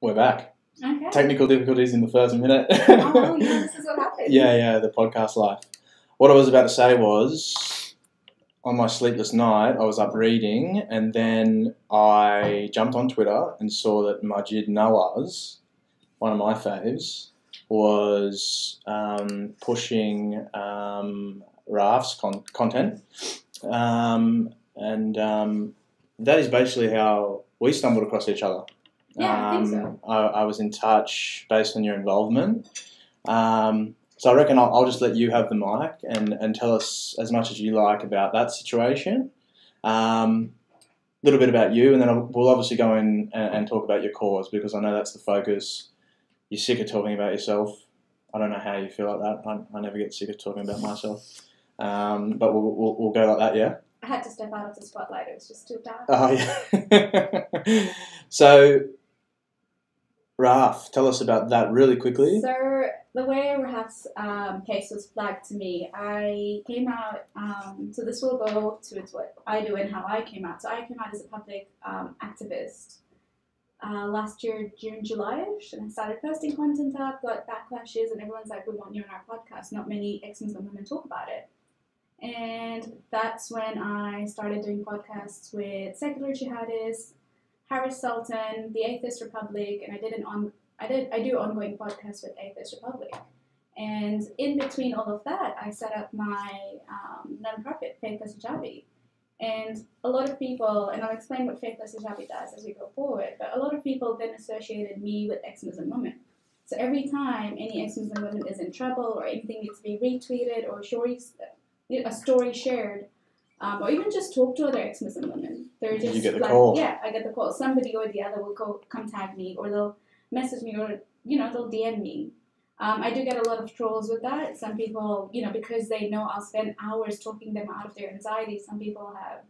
We're back. Okay. Technical difficulties in the first minute. Oh, yeah, this is what happened. Yeah, the podcast life. What I was about to say was, on my sleepless night, I was up reading, and then I jumped on Twitter and saw that Majid Nawaz, one of my faves, was pushing Raf's content. That is basically how we stumbled across each other. Yeah, I think so. I was in touch based on your involvement. So I reckon I'll just let you have the mic and tell us as much as you like about that situation. A little bit about you, and then we'll obviously go in and talk about your cause, because I know that's the focus. You're sick of talking about yourself. I don't know how you feel like that. I never get sick of talking about myself. But we'll go like that, yeah? I had to step out of the spotlight. It was just too dark. Oh, yeah. So, Raf, tell us about that really quickly. So the way Rahaf's case was flagged to me, I came out, so this will go towards what I do and how I came out. So I came out as a public activist last year, June, July-ish, and I started posting content up, got backlashes, and everyone's like, we want you on our podcast. Not many ex-Muslim women talk about it. And that's when I started doing podcasts with Secular Jihadists, Harris Sultan, the Atheist Republic, and I do ongoing podcasts with Atheist Republic. And in between all of that, I set up my nonprofit, Faithless Hijabi. And a lot of people, and I'll explain what Faithless Hijabi does as we go forward, but a lot of people then associated me with ex-Muslim women. So every time any ex-Muslim woman is in trouble or anything needs to be retweeted or a story shared, or even just talk to other ex-Muslim women. They're just you get the call. Yeah, I get the call. Somebody or the other will come tag me, or they'll message me, or they'll DM me. I do get a lot of trolls with that. Some people, because they know I'll spend hours talking them out of their anxiety. Some people have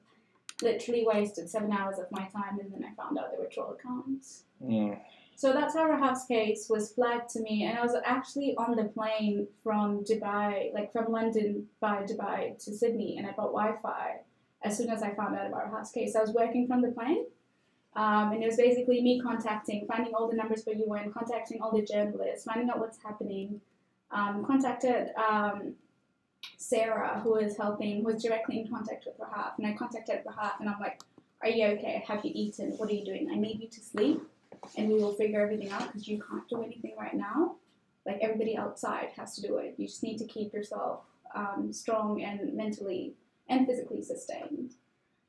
literally wasted 7 hours of my time, and then I found out they were troll accounts. Mm. So that's how Rahaf's case was flagged to me, and I was actually on the plane from Dubai, from London by Dubai to Sydney, and I bought Wi-Fi as soon as I found out about Rahaf's case. I was working from the plane, and it was basically me finding all the numbers for UN, contacting all the journalists, finding out what's happening. Contacted Sarah, who was directly in contact with Rahaf, and I contacted Rahaf, and I'm like, are you okay? Have you eaten? What are you doing? I need you to sleep, and we will figure everything out, because you can't do anything right now. Like, everybody outside has to do it. You just need to keep yourself strong and mentally and physically sustained.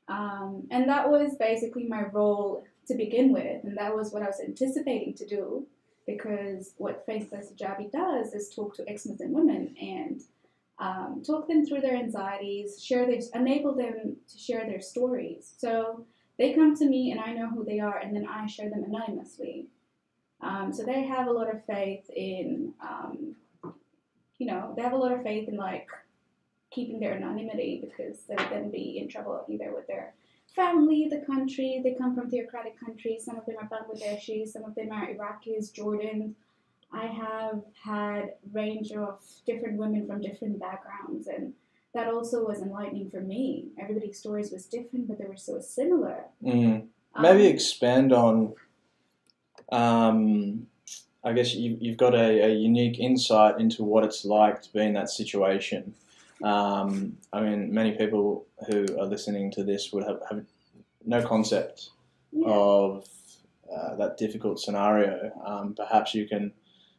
And that was basically my role to begin with, and that was what I was anticipating to do, because what Faithless Hijabi does is talk to ex-Muslim women and talk them through their anxieties, enable them to share their stories. So they come to me and I know who they are, and then I share them anonymously. So they have a lot of faith in, keeping their anonymity, because they would then be in trouble either with their family, the country. They come from theocratic countries. Some of them are Bangladeshis, some of them are Iraqis, Jordan. I have had range of different women from different backgrounds, and that also was enlightening for me. Everybody's stories was different, but they were so similar. Mm. Maybe expand on, I guess you've got a unique insight into what it's like to be in that situation. Many people who are listening to this would have no concept of that difficult scenario. Perhaps you can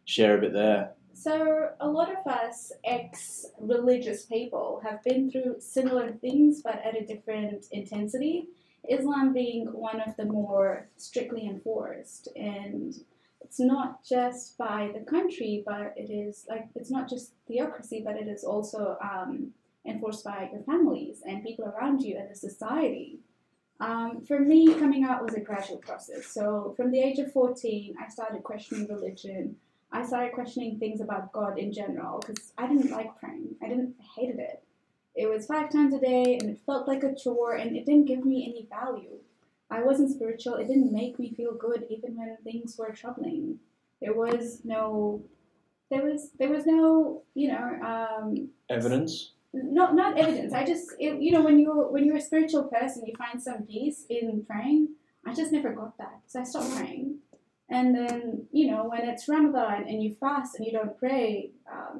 share a bit there. So a lot of us ex-religious people have been through similar things, but at a different intensity. Islam being one of the more strictly enforced, and it's not just by the country, but it's not just theocracy, but it is also enforced by your families and people around you and the society. For me, coming out was a gradual process. So from the age of 14, I started questioning religion. I started questioning things about God in general, because I didn't like praying. I hated it. It was 5 times a day, and it felt like a chore, and it didn't give me any value. I wasn't spiritual. It didn't make me feel good, even when things were troubling. There was no, Evidence? No, not evidence. When you're a spiritual person, you find some peace in praying. I just never got that, so I stopped praying. And then, when it's Ramadan and you fast and you don't pray,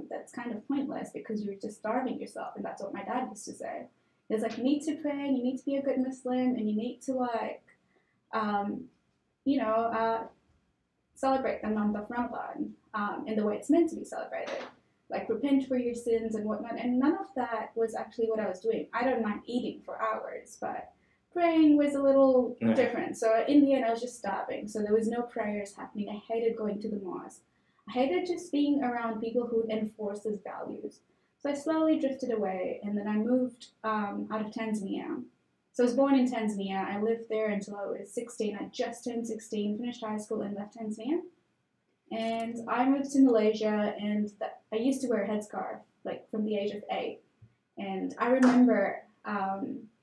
that's kind of pointless because you're just starving yourself. And that's what my dad used to say. It's like, you need to pray and you need to be a good Muslim and you need to, um, you know, uh, celebrate the month of Ramadan in the way it's meant to be celebrated. Like, repent for your sins and whatnot. And none of that was actually what I was doing. I don't mind eating for hours, but praying was a little different. So in the end, I was just starving. So there was no prayers happening. I hated going to the mosque. I hated just being around people who enforce those values. So I slowly drifted away, and then I moved out of Tanzania. So I was born in Tanzania. I lived there until I was 16. I just turned 16, finished high school, and left Tanzania. And I moved to Malaysia, and I used to wear a headscarf, like from the age of 8. And I remember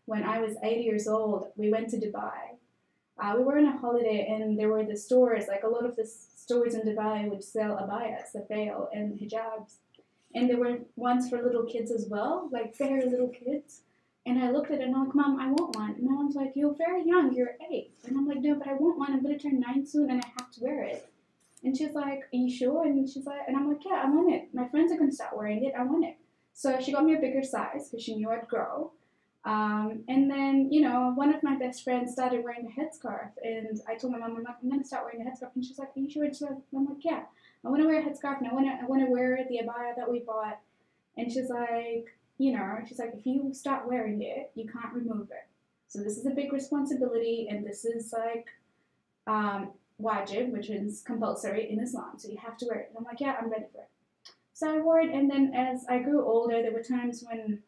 when I was 8 years old, we went to Dubai. We were on a holiday, and there were the stores, like a lot of the stores in Dubai would sell abayas, the veil, and hijabs. And there were ones for little kids as well, like very little kids. And I looked at it and I'm like, Mom, I want one. And my mom's like, you're very young, you're 8. And I'm like, no, but I want one. I'm going to turn 9 soon and I have to wear it. And she's like, are you sure? And she's like, and I'm like, yeah, I want it. My friends are going to start wearing it. I want it. So she got me a bigger size because she knew I'd grow. And then, one of my best friends started wearing a headscarf. And I told my mom, I'm going to start wearing a headscarf. And she's like, are you sure? And I'm like, yeah, I want to wear a headscarf. And I want to wear the abaya that we bought. And she's like, if you start wearing it, you can't remove it. So this is a big responsibility. And this is like, wajib, which is compulsory in Islam. So you have to wear it. And I'm like, yeah, I'm ready for it. So I wore it, and then as I grew older, there were times when,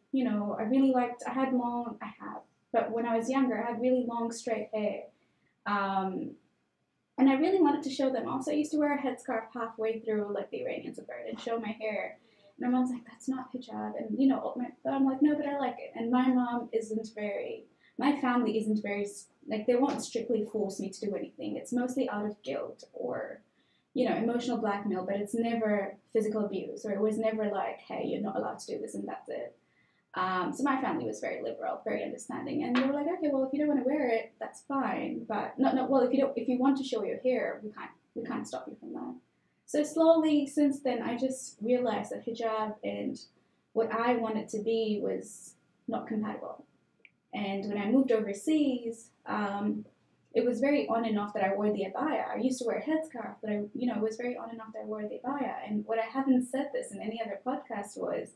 but when I was younger, I had really long, straight hair. And I really wanted to show them. Also, I used to wear a headscarf halfway through, like the Iranians would wear it, and show my hair. And my mom's like, that's not hijab. And, I'm like, no, but I like it. And my family isn't very, like, they won't strictly force me to do anything. It's mostly out of guilt or emotional blackmail, but it's never physical abuse, or it was never like, hey, you're not allowed to do this and that's it. So my family was very liberal, very understanding, and they were like, okay, well, if you don't want to wear it, that's fine, but if you want to show your hair, we can't stop you from that. So slowly, since then, I just realized that hijab and what I wanted to be was not compatible. And when I moved overseas, it was very on and off that I wore the abaya. I used to wear a headscarf, but it was very on and off that I wore the abaya. And what I haven't said this in any other podcast was,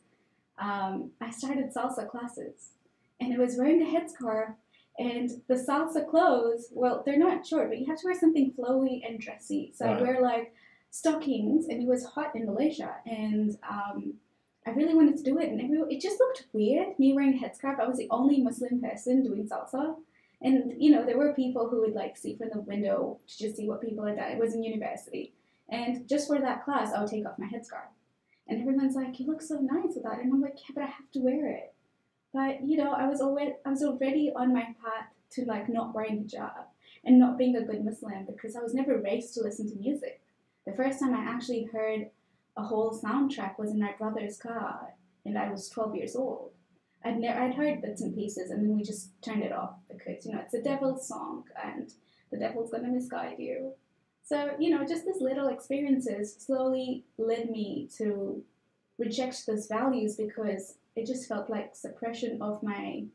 I started salsa classes, and it was wearing a headscarf, and the salsa clothes, well, they're not short, but you have to wear something flowy and dressy. So I wear like stockings, and it was hot in Malaysia, and I really wanted to do it, and it just looked weird, me wearing a headscarf. I was the only Muslim person doing salsa. And, there were people who would, like, see from the window to just see what people had done. It was in university. And just for that class, I would take off my headscarf. And everyone's like, you look so nice with that. And I'm like, yeah, but I have to wear it. But, I was already on my path to, like, not wearing hijab and not being a good Muslim because I was never raised to listen to music. The first time I actually heard a whole soundtrack was in my brother's car, and I was 12 years old. I'd heard bits and pieces, and then we just turned it off because, it's a devil's song, and the devil's going to misguide you. So, just these little experiences slowly led me to reject those values because it just felt like suppression of my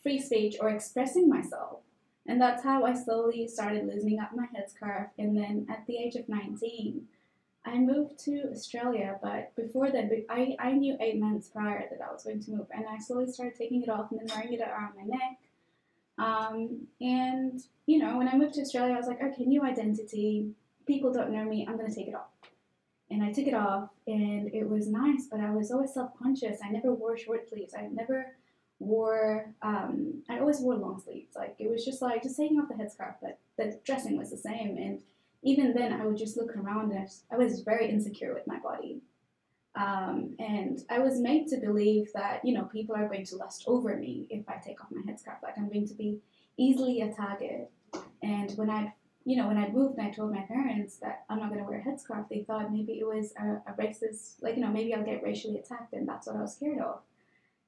free speech or expressing myself. And that's how I slowly started loosening up my headscarf. And then at the age of 19, I moved to Australia, but before then, I knew 8 months prior that I was going to move, and I slowly started taking it off and then wearing it around my neck. And, when I moved to Australia, I was like, okay, new identity, people don't know me, I'm going to take it off. And I took it off, and it was nice, but I was always self-conscious. I never wore short sleeves. I always wore long sleeves. Like, it was just taking off the headscarf, but the dressing was the same, and even then, I would just look around and I was very insecure with my body. And I was made to believe that, people are going to lust over me if I take off my headscarf. Like, I'm going to be easily a target. And when I moved and I told my parents that I'm not going to wear a headscarf, they thought maybe it was a racist, maybe I'll get racially attacked, and that's what I was scared of.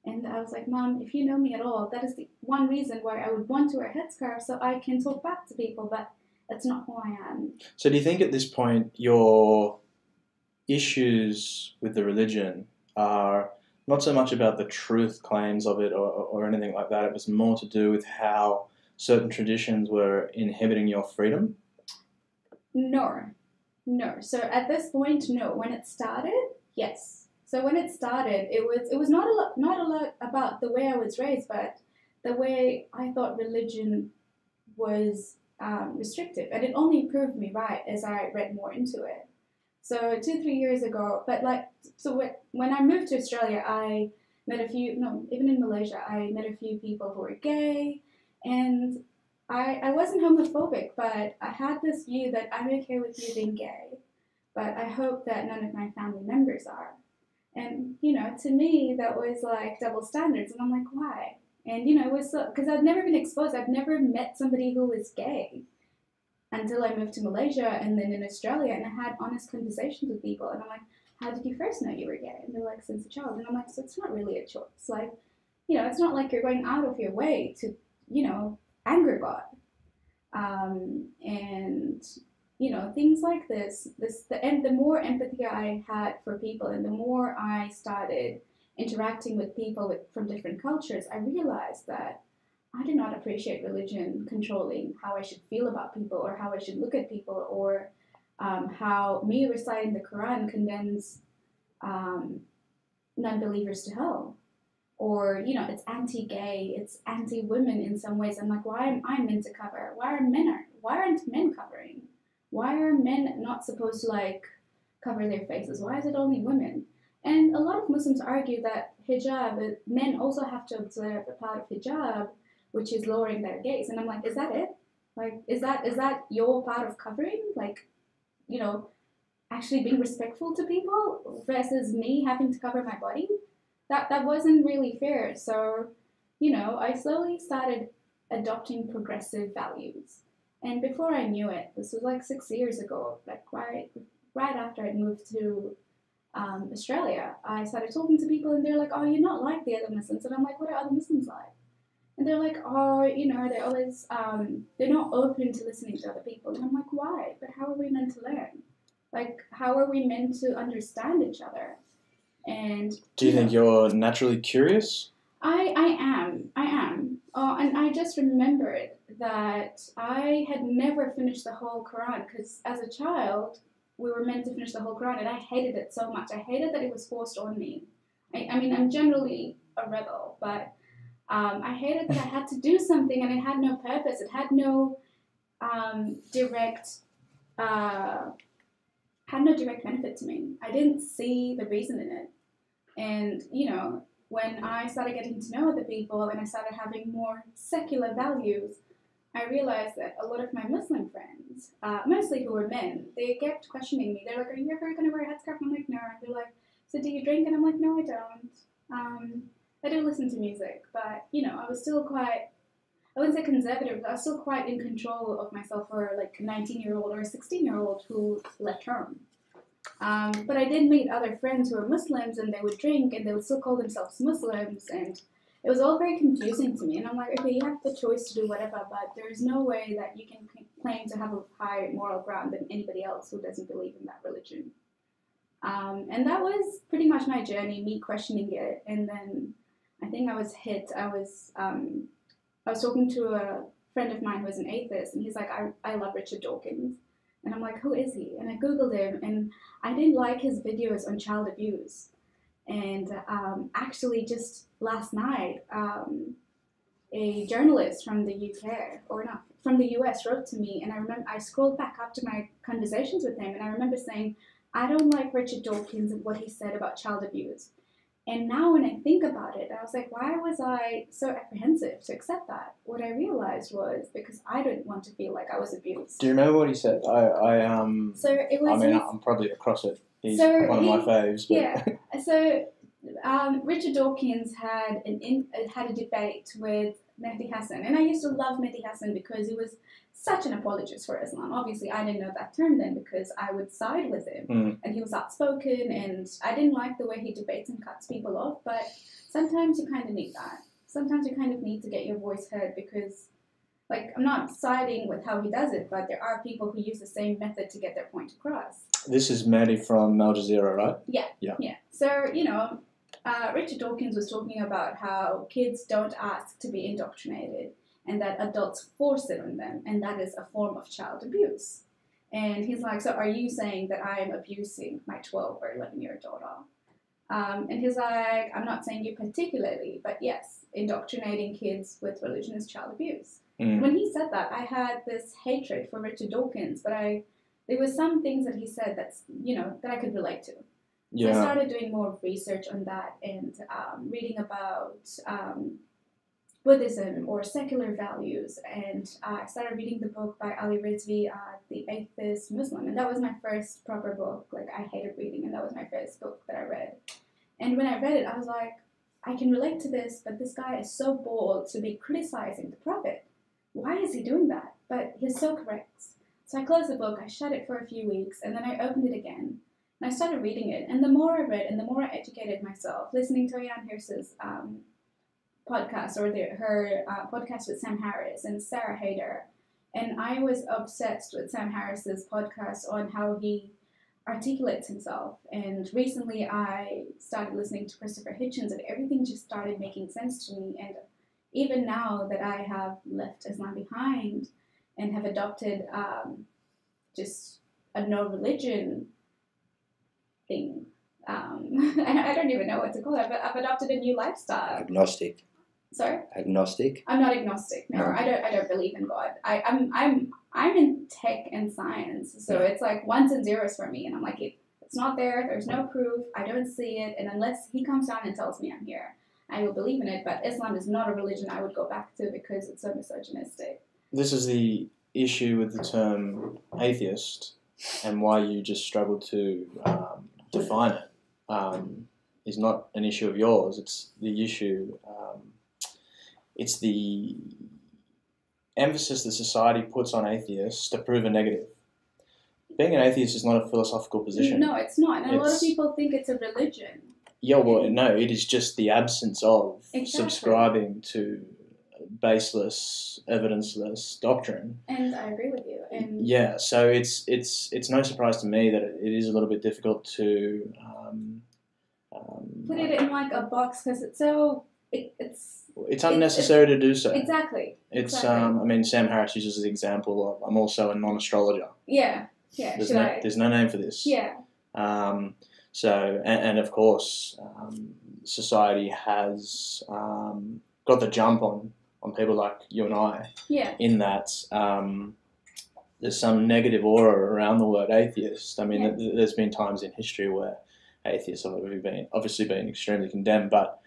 And I was like, Mom, if you know me at all, that is the one reason why I would want to wear a headscarf so I can talk back to people. But That's not who I am. So do you think at this point your issues with the religion are not so much about the truth claims of it or anything like that? It was more to do with how certain traditions were inhibiting your freedom? No. So at this point, no. When it started, yes. So when it started, it was not a lot about the way I was raised, but the way I thought religion was restrictive, and it only proved me right as I read more into it. So 2 3 years ago, but like so when I moved to Australia, I met a few. No, even in Malaysia, I met a few people who were gay, and I wasn't homophobic, but I had this view that I'm okay with you being gay, but I hope that none of my family members are. And to me, that was like double standards, and I'm like, why? And it was because I'd never been exposed. I'd never met somebody who was gay until I moved to Malaysia and then in Australia, and I had honest conversations with people, and I'm like, how did you first know you were gay? And they're like, since a child. And I'm like, so it's not really a choice. Like, it's not like you're going out of your way to, anger God. And things like this, the more empathy I had for people, and the more I started interacting with people from different cultures, I realized that I did not appreciate religion controlling how I should feel about people or how I should look at people, or how me reciting the Quran condemns non-believers to hell. Or, it's anti-gay, it's anti-women in some ways. I'm like, why am I meant to cover? Why aren't men covering? Why are men not supposed to, like, cover their faces? Why is it only women? And a lot of Muslims argue that hijab, men also have to observe a part of hijab, which is lowering their gaze. And I'm like, is that it? Like, is that your part of covering? Like, actually being respectful to people versus me having to cover my body? That wasn't really fair. So, I slowly started adopting progressive values. And before I knew it, this was like 6 years ago, like right after I moved to Australia, I started talking to people, and they're like, oh, you're not like the other Muslims. And I'm like, what are other Muslims like? And they're like, oh, they're always, they're not open to listening to other people. And I'm like, why? But how are we meant to learn? Like, how are we meant to understand each other? And do you think you're naturally curious? I am. And I just remembered that I had never finished the whole Quran, because as a child, we were meant to finish the whole Quran, and I hated it so much. I hated that it was forced on me. I mean, I'm generally a rebel, but I hated that I had to do something and it had no purpose. It had no direct benefit to me. I didn't see the reason in it. And, when I started getting to know other people and I started having more secular values, I realized that a lot of my Muslim friends, mostly who were men, they kept questioning me. They're like, are you ever going to wear a headscarf? I'm like, no. They're like, so do you drink? And I'm like, no, I don't. I do listen to music, but, I was still quite, I wouldn't say conservative, but I was still quite in control of myself for like a 19-year-old or a 16-year-old who left home. But I did meet other friends who were Muslims, and they would drink, and they would still call themselves Muslims, and it was all very confusing to me. And I'm like, okay, you have the choice to do whatever, but there's no way that you can claim to have a higher moral ground than anybody else who doesn't believe in that religion. And that was pretty much my journey, me questioning it. And then I think I was talking to a friend of mine who was an atheist, and he's like, I love Richard Dawkins. And I'm like, who is he? And I Googled him, and I didn't like his videos on child abuse. And actually, just last night, a journalist from the UK, or not, from the US wrote to me, and I remember I scrolled back up to my conversations with him, and I remember saying, I don't like Richard Dawkins and what he said about child abuse. And now when I think about it, I was like, why was I so apprehensive to accept that? What I realized was because I didn't want to feel like I was abused. Do you remember what he said? So it was. I mean, I'm probably across it. He's one of my faves. But. Yeah. So Richard Dawkins had a debate with Mehdi Hassan, and I used to love Mehdi Hassan because he was such an apologist for Islam. Obviously, I didn't know that term then because I would side with him, and he was outspoken, and I didn't like the way he debates and cuts people off, but sometimes you kind of need that. Sometimes you kind of need to get your voice heard because Like, I'm not siding with how he does it, but there are people who use the same method to get their point across. This is Maddie from Al Jazeera, right? Yeah. So, Richard Dawkins was talking about how kids don't ask to be indoctrinated and that adults force it on them, and that is a form of child abuse. And he's like, so are you saying that I'm abusing my 12 or 11-year daughter? And he's like, I'm not saying you particularly, but yes, indoctrinating kids with religion is child abuse. When he said that, I had this hatred for Richard Dawkins, but there were some things that he said that I could relate to. So I started doing more research on that and reading about Buddhism or secular values, and I started reading the book by Ali Rizvi, The Atheist Muslim, and that was my first proper book. Like, I hated reading, and that was my first book that I read. And when I read it, I was like, I can relate to this, but this guy is so bold to be criticizing the Prophet. Why is he doing that? But he's so correct. So I closed the book, I shut it for a few weeks, and then I opened it again. And I started reading it, and the more I read and the more I educated myself, listening to Jan Hirsch's podcast, or her podcast with Sam Harris and Sarah Haider. And I was obsessed with Sam Harris's podcast on how he articulates himself. And recently I started listening to Christopher Hitchens, and everything just started making sense to me. And even now that I have left Islam behind and have adopted just a no religion thing, I don't even know what to call it, but I've adopted a new lifestyle. Agnostic. Sorry? Agnostic? I'm not agnostic. No. I don't believe in God. I'm in tech and science, so it's like ones and zeros for me, and I'm like, it's not there. There's no proof. I don't see it, and unless he comes down and tells me I'm here, I will believe in it. But Islam is not a religion I would go back to because it's so misogynistic. This is the issue with the term atheist, and why you just struggle to define it. Is not an issue of yours. It's the issue. It's the emphasis that society puts on atheists to prove a negative. Being an atheist is not a philosophical position. No, it's not. And a lot of people think it's a religion. Yeah, well, no, it is just the absence of subscribing to baseless, evidenceless doctrine. And I agree with you. And yeah, so it's no surprise to me that it is a little bit difficult to put it in like a box, because it's so it's unnecessary to do so. Exactly. It's I mean, Sam Harris uses the example of, I'm also a non-astrologer. Yeah. There's no name for this. Yeah. So and of course, society has got the jump on people like you and I. Yeah. In that there's some negative aura around the word atheist. I mean, there's been times in history where atheists have obviously been extremely condemned, but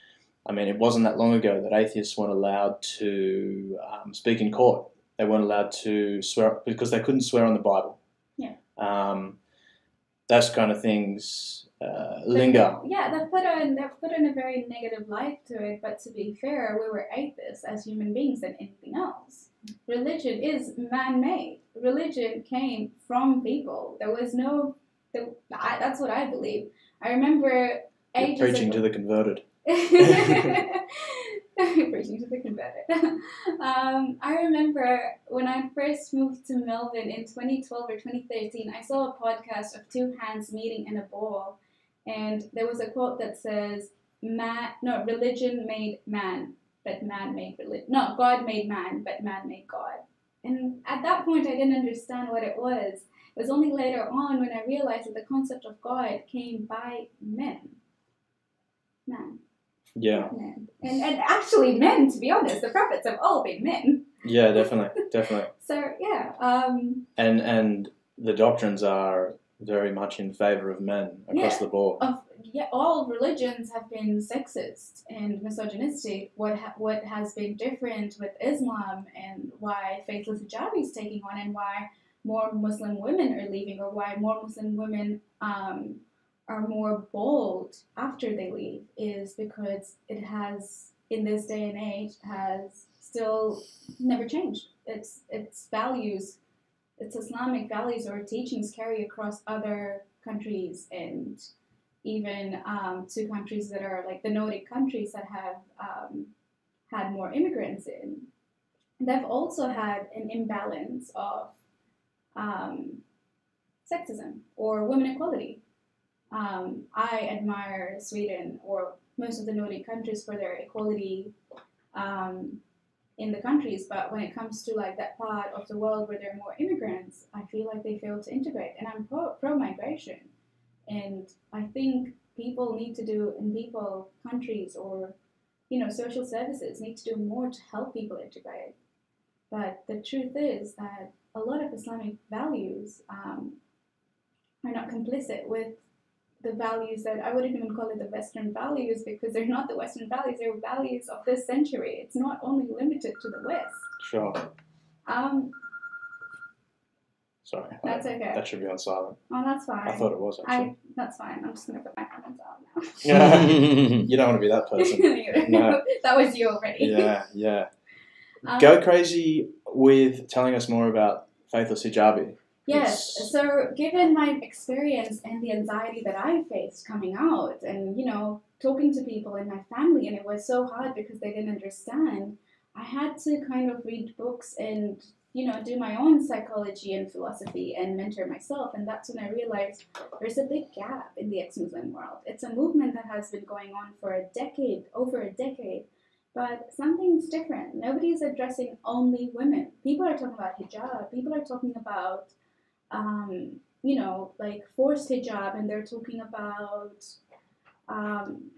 I mean, it wasn't that long ago that atheists weren't allowed to speak in court. They weren't allowed to swear because they couldn't swear on the Bible. Yeah. Those kind of things linger. Yeah, they've put in a very negative light to it. But to be fair, we were atheists as human beings than anything else. Religion is man-made. Religion came from people. There was no. That's what I believe. I remember ages preaching ago, to the converted. Preaching to the converted. I remember when I first moved to Melbourne in 2012 or 2013, I saw a podcast of two hands meeting in a bowl, and there was a quote that says, religion made man, but man made religion. No, God made man, but man made God. And at that point, I didn't understand what it was. It was only later on when I realized that the concept of God came by men. Man. Yeah. Men. And actually men, to be honest. The prophets have all been men. Yeah, definitely. So, yeah. And the doctrines are very much in favour of men across the board. All religions have been sexist and misogynistic. What has been different with Islam, and why faithless hijab is taking on, and why more Muslim women are leaving, or why more Muslim women are more bold after they leave, is because it has, in this day and age, has still never changed. Its values, its Islamic values or teachings carry across other countries, and even to countries that are like the Nordic countries that have had more immigrants in. they've also had an imbalance of um, sexism or women equality. I admire Sweden or most of the Nordic countries for their equality um, in the countries, but when it comes to like that part of the world where there are more immigrants, I feel like they fail to integrate. And I'm pro migration, and I think people need to do in people countries or social services need to do more to help people integrate. But the truth is that a lot of Islamic values are not complicit with the values that I wouldn't even call it the Western values because they're not the Western values, they're values of this century. It's not only limited to the West. Sure. Um, Sorry. That's okay. That should be on silent. Oh, that's fine. I thought it was actually. That's fine. I'm just going to put my comments out now. Yeah. You don't want to be that person. No. That was you already. Yeah. Go crazy with telling us more about Faithless Hijabi. Yes, so given my experience and the anxiety that I faced coming out and, talking to people in my family, and it was so hard because they didn't understand, I had to kind of read books and, do my own psychology and philosophy and mentor myself. And that's when I realized there's a big gap in the ex-Muslim world. It's a movement that has been going on for over a decade. But something's different. Nobody's addressing only women. People are talking about hijab. People are talking about like forced hijab, and they're talking about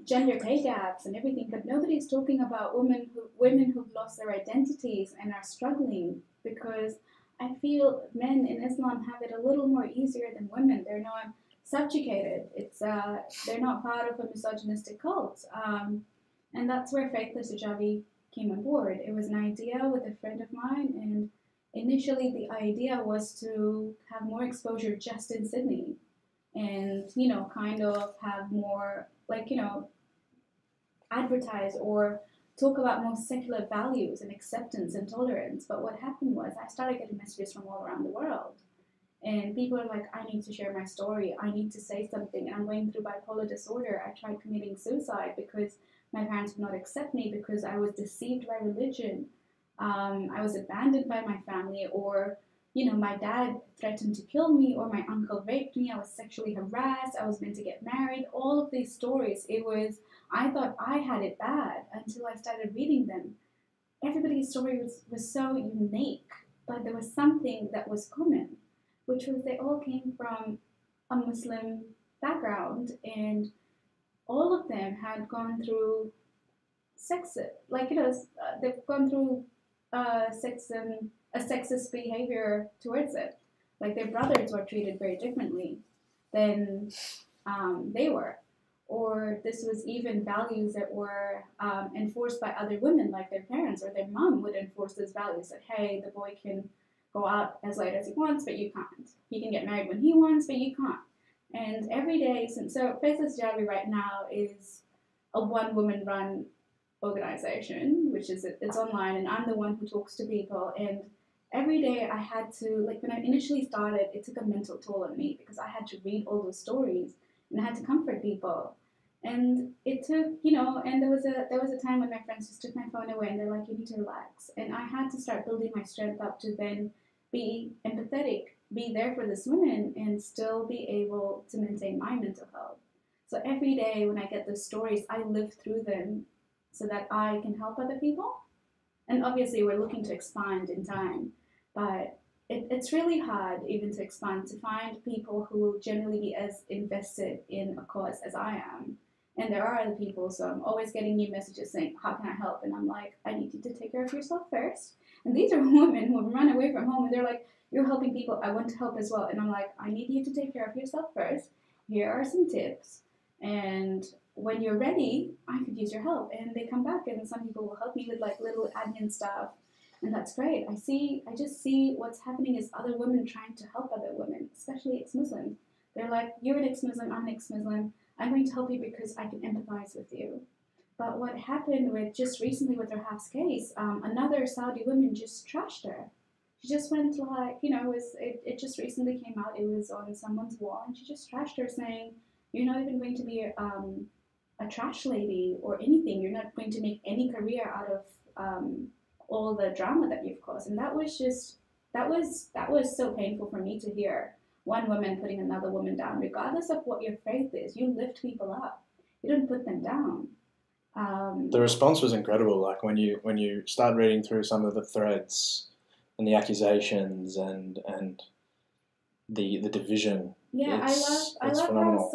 gender pay gaps and everything, but nobody's talking about women who've lost their identities and are struggling, because I feel men in Islam have it a little more easier than women. They're not subjugated. They're not part of a misogynistic cult, and that's where Faithless Hijabi came on board. It was an idea with a friend of mine, and initially the idea was to have more exposure just in Sydney and, kind of have more, advertise or talk about more secular values and acceptance and tolerance. But what happened was I started getting messages from all around the world. And people are like, I need to share my story. I need to say something. And I'm going through bipolar disorder. I tried committing suicide because my parents would not accept me because I was deceived by religion. I was abandoned by my family, or, my dad threatened to kill me, or my uncle raped me. I was sexually harassed. I was meant to get married. All of these stories, I thought I had it bad until I started reading them. Everybody's story was so unique, but there was something that was common, which was they all came from a Muslim background, and all of them had gone through they've gone through a sexist behavior towards it. Like their brothers were treated very differently than they were. Or this was even values that were enforced by other women, like their parents or their mom would enforce those values that, hey, the boy can go out as late as he wants, but you can't. He can get married when he wants, but you can't. And every day, so Faithless Hijabi right now is a one-woman run organization, which is it's online, and I'm the one who talks to people. And every day I had to, like when I initially started, it took a mental toll on me because I had to read all those stories and I had to comfort people. And it took, and there was a time when my friends just took my phone away and they're like, you need to relax. And I had to start building my strength up to then be empathetic, be there for this woman, and still be able to maintain my mental health. So every day when I get those stories, I live through them so that I can help other people. And obviously we're looking to expand in time, but it's really hard even to expand, to find people who will generally be as invested in a cause as I am. And there are other people, so I'm always getting new messages saying, how can I help? And I'm like, I need you to take care of yourself first. And these are women who have run away from home, and they're like, you're helping people, I want to help as well. And I'm like, I need you to take care of yourself first. Here are some tips. And when you're ready, I could use your help. And they come back, and some people will help me with like little admin stuff. And that's great. I just see what's happening is other women trying to help other women, especially ex-Muslims. They're like, you're an ex-Muslim, I'm an ex-Muslim. I'm going to help you because I can empathize with you. But what happened with just recently with Rahav's case, another Saudi woman just trashed her. She just went like, it just recently came out. It was on someone's wall, and she just trashed her, saying, you're not even going to be a trash lady or anything. You're not going to make any career out of all the drama that you've caused. And that was so painful for me to hear. One woman putting another woman down, regardless of what your faith is. You lift people up. You don't put them down. The response was incredible. Like when you start reading through some of the threads and the accusations and the division. Yeah, I phenomenal.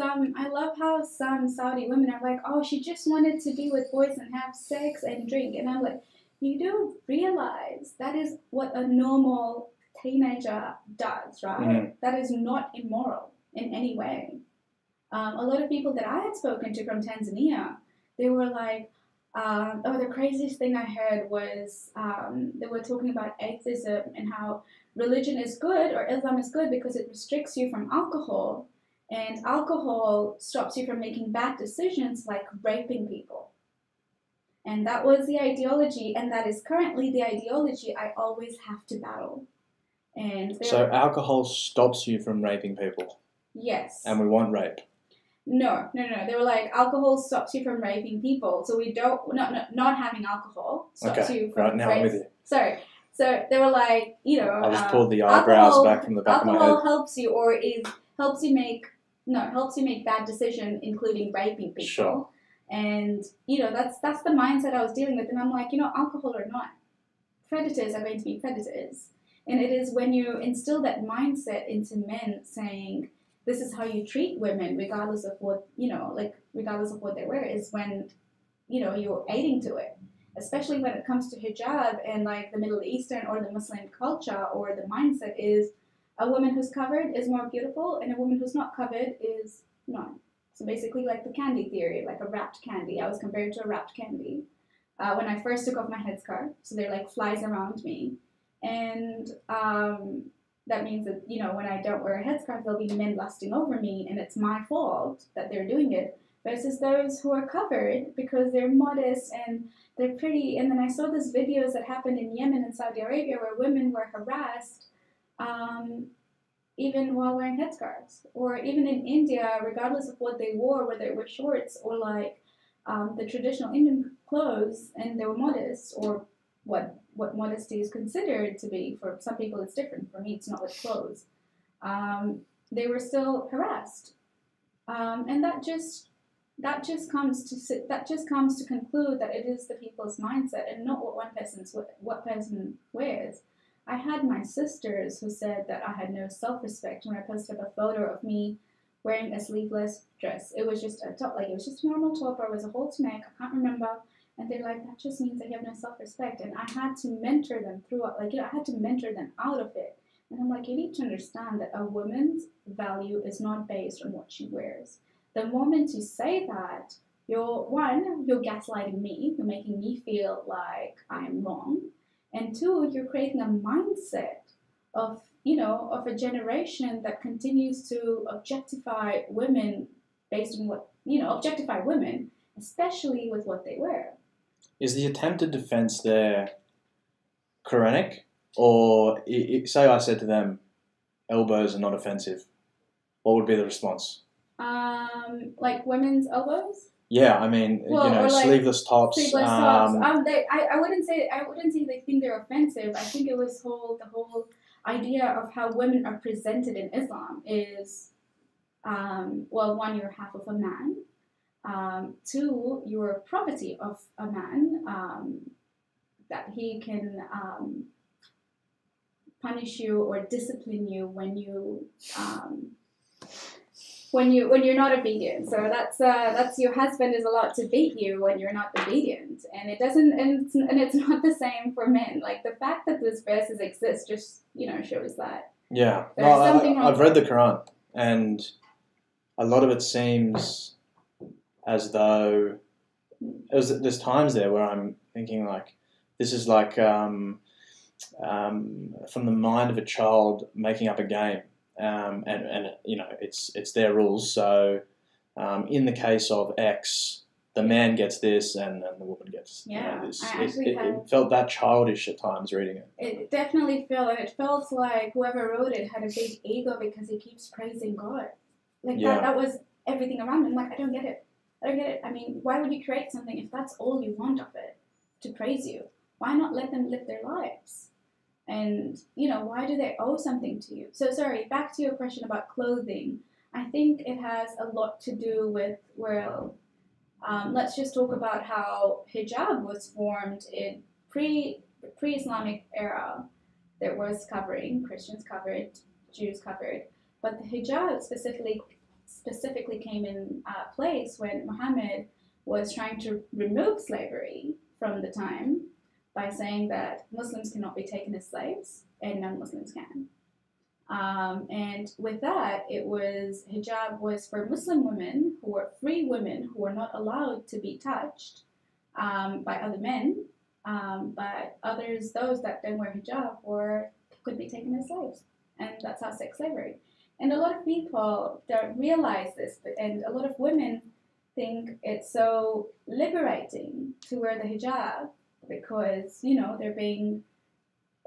love how some Saudi women are like, oh, she just wanted to be with boys and have sex and drink, and I'm like, you don't realize that is what a normal teenager does, right? Mm. That is not immoral in any way. A lot of people that I had spoken to from Tanzania, they were like, the craziest thing I heard was they were talking about atheism and how religion is good or Islam is good because it restricts you from alcohol, and alcohol stops you from making bad decisions like raping people. And that was the ideology, and that is currently the ideology I always have to battle. And so alcohol stops you from raping people? Yes. And we want rape? No. They were like, alcohol stops you from raping people, so we don't, not having alcohol stops you from right, now I'm with you. Sorry. So they were like, I just pulled the eyebrows back from the back of my head. Alcohol helps you, or helps you make bad decisions, including raping people. Sure. And that's the mindset I was dealing with, and I'm like, alcohol or not, predators are going to be predators, and it is when you instill that mindset into men, saying this is how you treat women, regardless of what regardless of what they wear, is when you're aiding to it. Especially when it comes to hijab and like the Middle Eastern or the Muslim culture, or the mindset is a woman who's covered is more beautiful and a woman who's not covered is not. So basically like the candy theory, like a wrapped candy. I was compared to a wrapped candy when I first took off my headscarf. So they're like flies around me. And that means that, when I don't wear a headscarf, there'll be men lusting over me, and it's my fault that they're doing it. Versus those who are covered because they're modest and they're pretty. And then I saw these videos that happened in Yemen and Saudi Arabia where women were harassed even while wearing headscarves. Or even in India, regardless of what they wore, whether it were shorts or like the traditional Indian clothes, and they were modest, or what modesty is considered to be. For some people it's different. For me, it's not with clothes. They were still harassed. And that just comes to conclude that it is the people's mindset and not what person wears. I had my sisters who said that I had no self-respect when I posted a photo of me wearing a sleeveless dress. It was just a top, like it was just a normal top, or it was a halter neck, I can't remember. And they're like, that just means that you have no self-respect. And I had to mentor them throughout, I had to mentor them out of it. And I'm like, you need to understand that a woman's value is not based on what she wears. The moment you say that, you're gaslighting me, you're making me feel like I'm wrong. And two, you're creating a mindset of a generation that continues to objectify women based on objectify women, especially with what they wear. Is the attempted defense there Quranic? Or say I said to them, elbows are not offensive, what would be the response? Like women's elbows? Yeah, I mean, sleeveless tops. Sleeveless tops. I wouldn't say they think they're offensive. I think it was the whole idea of how women are presented in Islam is, one, you're half of a man. Two, you're property of a man, that he can punish you or discipline you when you're not obedient. So that's your husband is allowed to beat you when you're not obedient, and it doesn't, and it's not the same for men. Like the fact that those verses exist just shows that. Yeah, I've read the Quran, and a lot of it seems as though there's times there where I'm thinking like this is like from the mind of a child making up a game. And it's their rules. So in the case of X, the man gets this and the woman gets this. It felt that childish at times reading it. It definitely felt, and it felt like whoever wrote it had a big ego because he keeps praising God. Like that was everything around him. Like, I don't get it. I mean, why would you create something if that's all you want of it, to praise you? why not let them live their lives? And, why do they owe something to you? So, sorry, back to your question about clothing. I think it has a lot to do with, let's just talk about how hijab was formed in pre-Islamic era. There was covering, Christians covered, Jews covered, but the hijab specifically came in place when Muhammad was trying to remove slavery from the time by saying that Muslims cannot be taken as slaves and non-Muslims can. And with that, hijab was for Muslim women who were free women who were not allowed to be touched by other men, but those that didn't wear hijab could be taken as slaves. And that's how sex slavery. And a lot of people don't realize this, and a lot of women think it's so liberating to wear the hijab because, they're being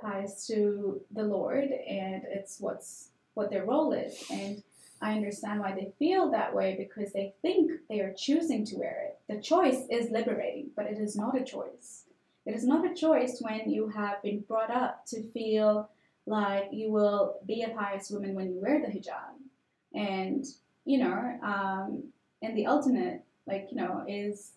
pious to the Lord and it's what their role is. And I understand why they feel that way because they think they are choosing to wear it. The choice is liberating, but it is not a choice. It is not a choice when you have been brought up to feel like you will be a pious woman when you wear the hijab. And, and the ultimate, is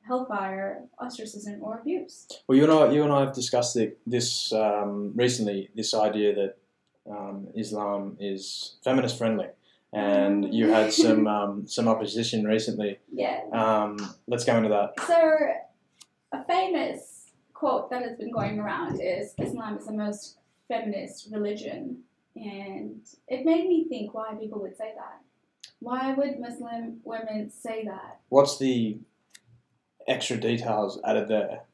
hellfire, ostracism, or abuse. Well, you and I have discussed this recently, this idea that Islam is feminist friendly. And you had some opposition recently. Yeah. Let's go into that. So, a famous quote that has been going around is Islam is the most feminist religion, and it made me think why people would say that. Why would Muslim women say that? What's the extra details added there,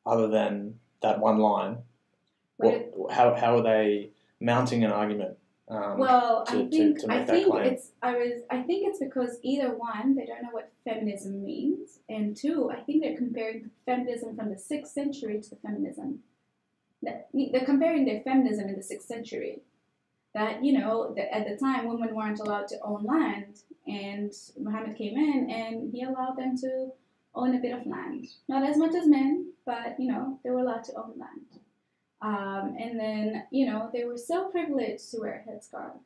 other than that one line? How are they mounting an argument? Well, I think it's because either one, they don't know what feminism means, and two, I think they're comparing feminism from the 6th century to the feminism. They're comparing their feminism in the 6th century. That, that at the time women weren't allowed to own land, and Muhammad came in and he allowed them to own a bit of land. Not as much as men, but, they were allowed to own land. And then, they were so privileged to wear a headscarf.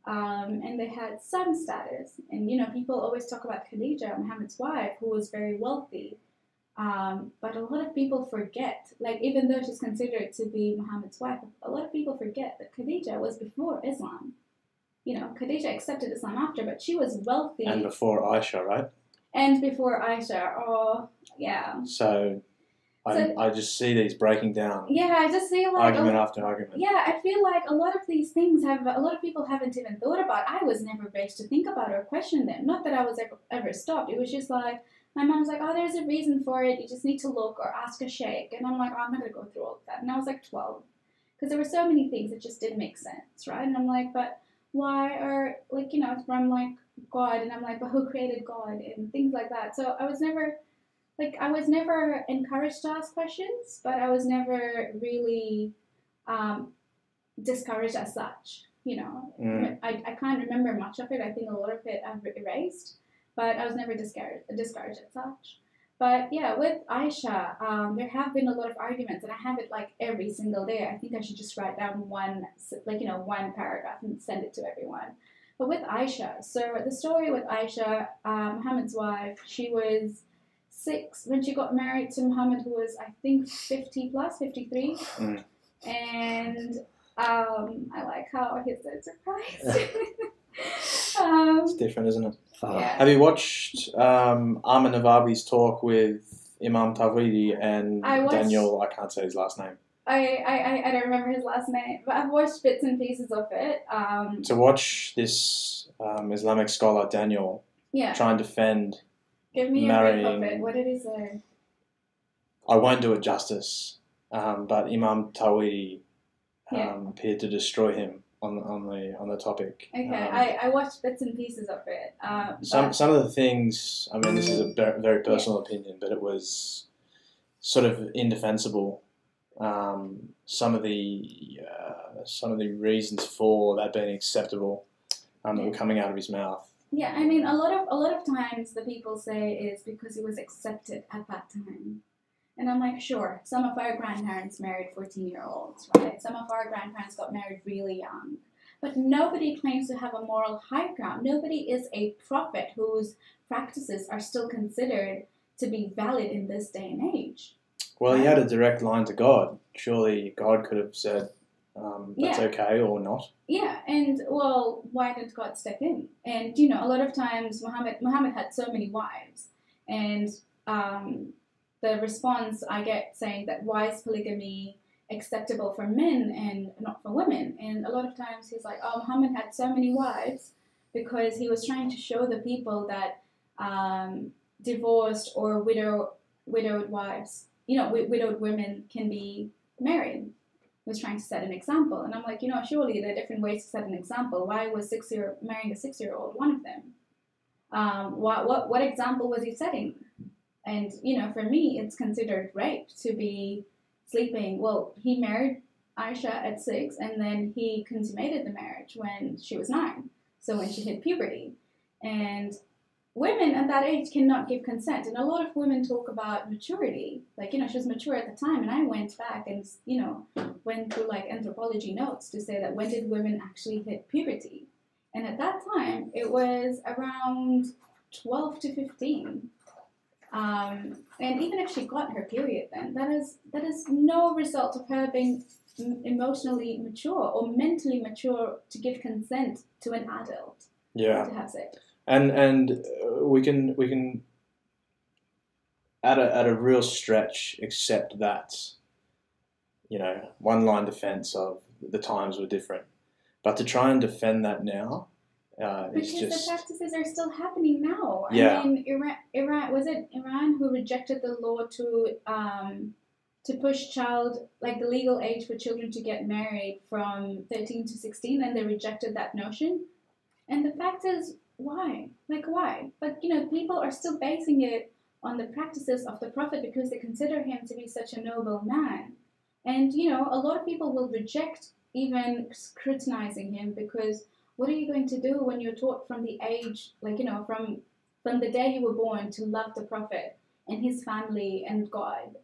And they had son status. And, people always talk about Khadija, Muhammad's wife, who was very wealthy. But a lot of people forget, even though she's considered to be Muhammad's wife, a lot of people forget that Khadija was before Islam. Khadija accepted Islam after, but she was wealthy. And before Aisha, right? And before Aisha, yeah. So I just see these breaking down. Yeah, I just see argument after argument. Yeah, I feel like a lot of these things a lot of people haven't even thought about. I was never raised to think about or question them. Not that I was ever stopped. It was just like, my mom was like, oh, there's a reason for it. You just need to look or ask a sheikh. And I'm like, oh, I'm not going to go through all of that. And I was like 12. Because there were so many things that just didn't make sense, right? And I'm like, but why are, from God. And I'm like, but who created God? And things like that. So I was never encouraged to ask questions, but I was never really discouraged as such, I can't remember much of it. I think a lot of it I've erased, but I was never discouraged as such. But yeah, with Aisha, there have been a lot of arguments, and I have it every single day. I think I should just write down one paragraph and send it to everyone. But with Aisha, so the story with Aisha, Muhammad's wife, she was 6 when she got married to Muhammad, who was, I think, 50 plus, 53. And I like how he's so surprised. It's different, isn't it? Yeah. Have you watched Armin Navabi's talk with Imam Tawhidi and Daniel? I can't say his last name. I don't remember his last name, but I've watched bits and pieces of it. To watch this Islamic scholar, Daniel, try and defend Give me marrying, a brief of it. What did he say? I won't do it justice, but Imam Tawhidi appeared to destroy him on the topic. Okay, I watched bits and pieces of it. Some of the things, I mean, this is a very personal opinion, but it was sort of indefensible. Some of the reasons for that being acceptable that were coming out of his mouth. Yeah, I mean, a lot of times the people say is because it was accepted at that time. And I'm like, sure, some of our grandparents married 14-year-olds, right? Some of our grandparents got married really young. But nobody claims to have a moral high ground. Nobody is a prophet whose practices are still considered to be valid in this day and age. Well, he had a direct line to God. Surely God could have said, that's Yeah. okay or not. Yeah, and well, why did God step in? And you know, a lot of times Muhammad had so many wives, and the response I get saying that why is polygamy acceptable for men and not for women? And a lot of times he's like, oh, Muhammad had so many wives because he was trying to show the people that divorced or widowed wives, you know, widowed women can be married. He was trying to set an example, and I'm like, you know, surely there are different ways to set an example. Why was marrying a 6-year-old one of them? What example was he setting? And you know, for me, it's considered rape to be sleeping. Well, he married Aisha at 6, and then he consummated the marriage when she was 9. So when she hit puberty, and women at that age cannot give consent. And a lot of women talk about maturity, like, you know, she was mature at the time. And I went back and, you know, went through like anthropology notes to say that when did women actually hit puberty? And at that time, it was around 12 to 15. And even if she got her period then, that is no result of her being emotionally mature or mentally mature to give consent to an adult to have sex. And we can at a real stretch accept that, you know, one line defense of the times were different, but to try and defend that now because just, the practices are still happening now. Yeah. I mean, Iran was it Iran who rejected the law to push the legal age for children to get married from 13 to 16, and they rejected that notion. And the fact is, why? Like, why? But, you know, people are still basing it on the practices of the Prophet because they consider him to be such a noble man. And, you know, a lot of people will reject even scrutinizing him because what are you going to do when you're taught from the age, like, you know, from the day you were born to love the Prophet and his family and God?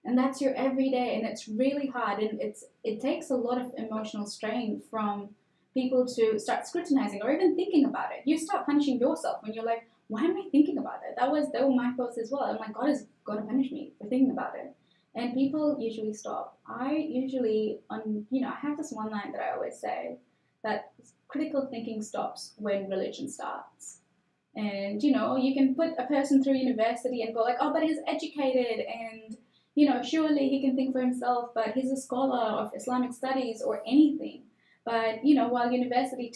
And that's your everyday, and it's really hard, and it takes a lot of emotional strain from people to start scrutinizing or even thinking about it. You start punishing yourself when you're like, why am I thinking about it? They were my thoughts as well. I'm like, God is going to punish me for thinking about it. And people usually stop. I have this one line that I always say, that critical thinking stops when religion starts. And, you know, you can put a person through university and go like, oh, but he's educated and, you know, surely he can think for himself, but he's a scholar of Islamic studies or anything. But, you know, while university,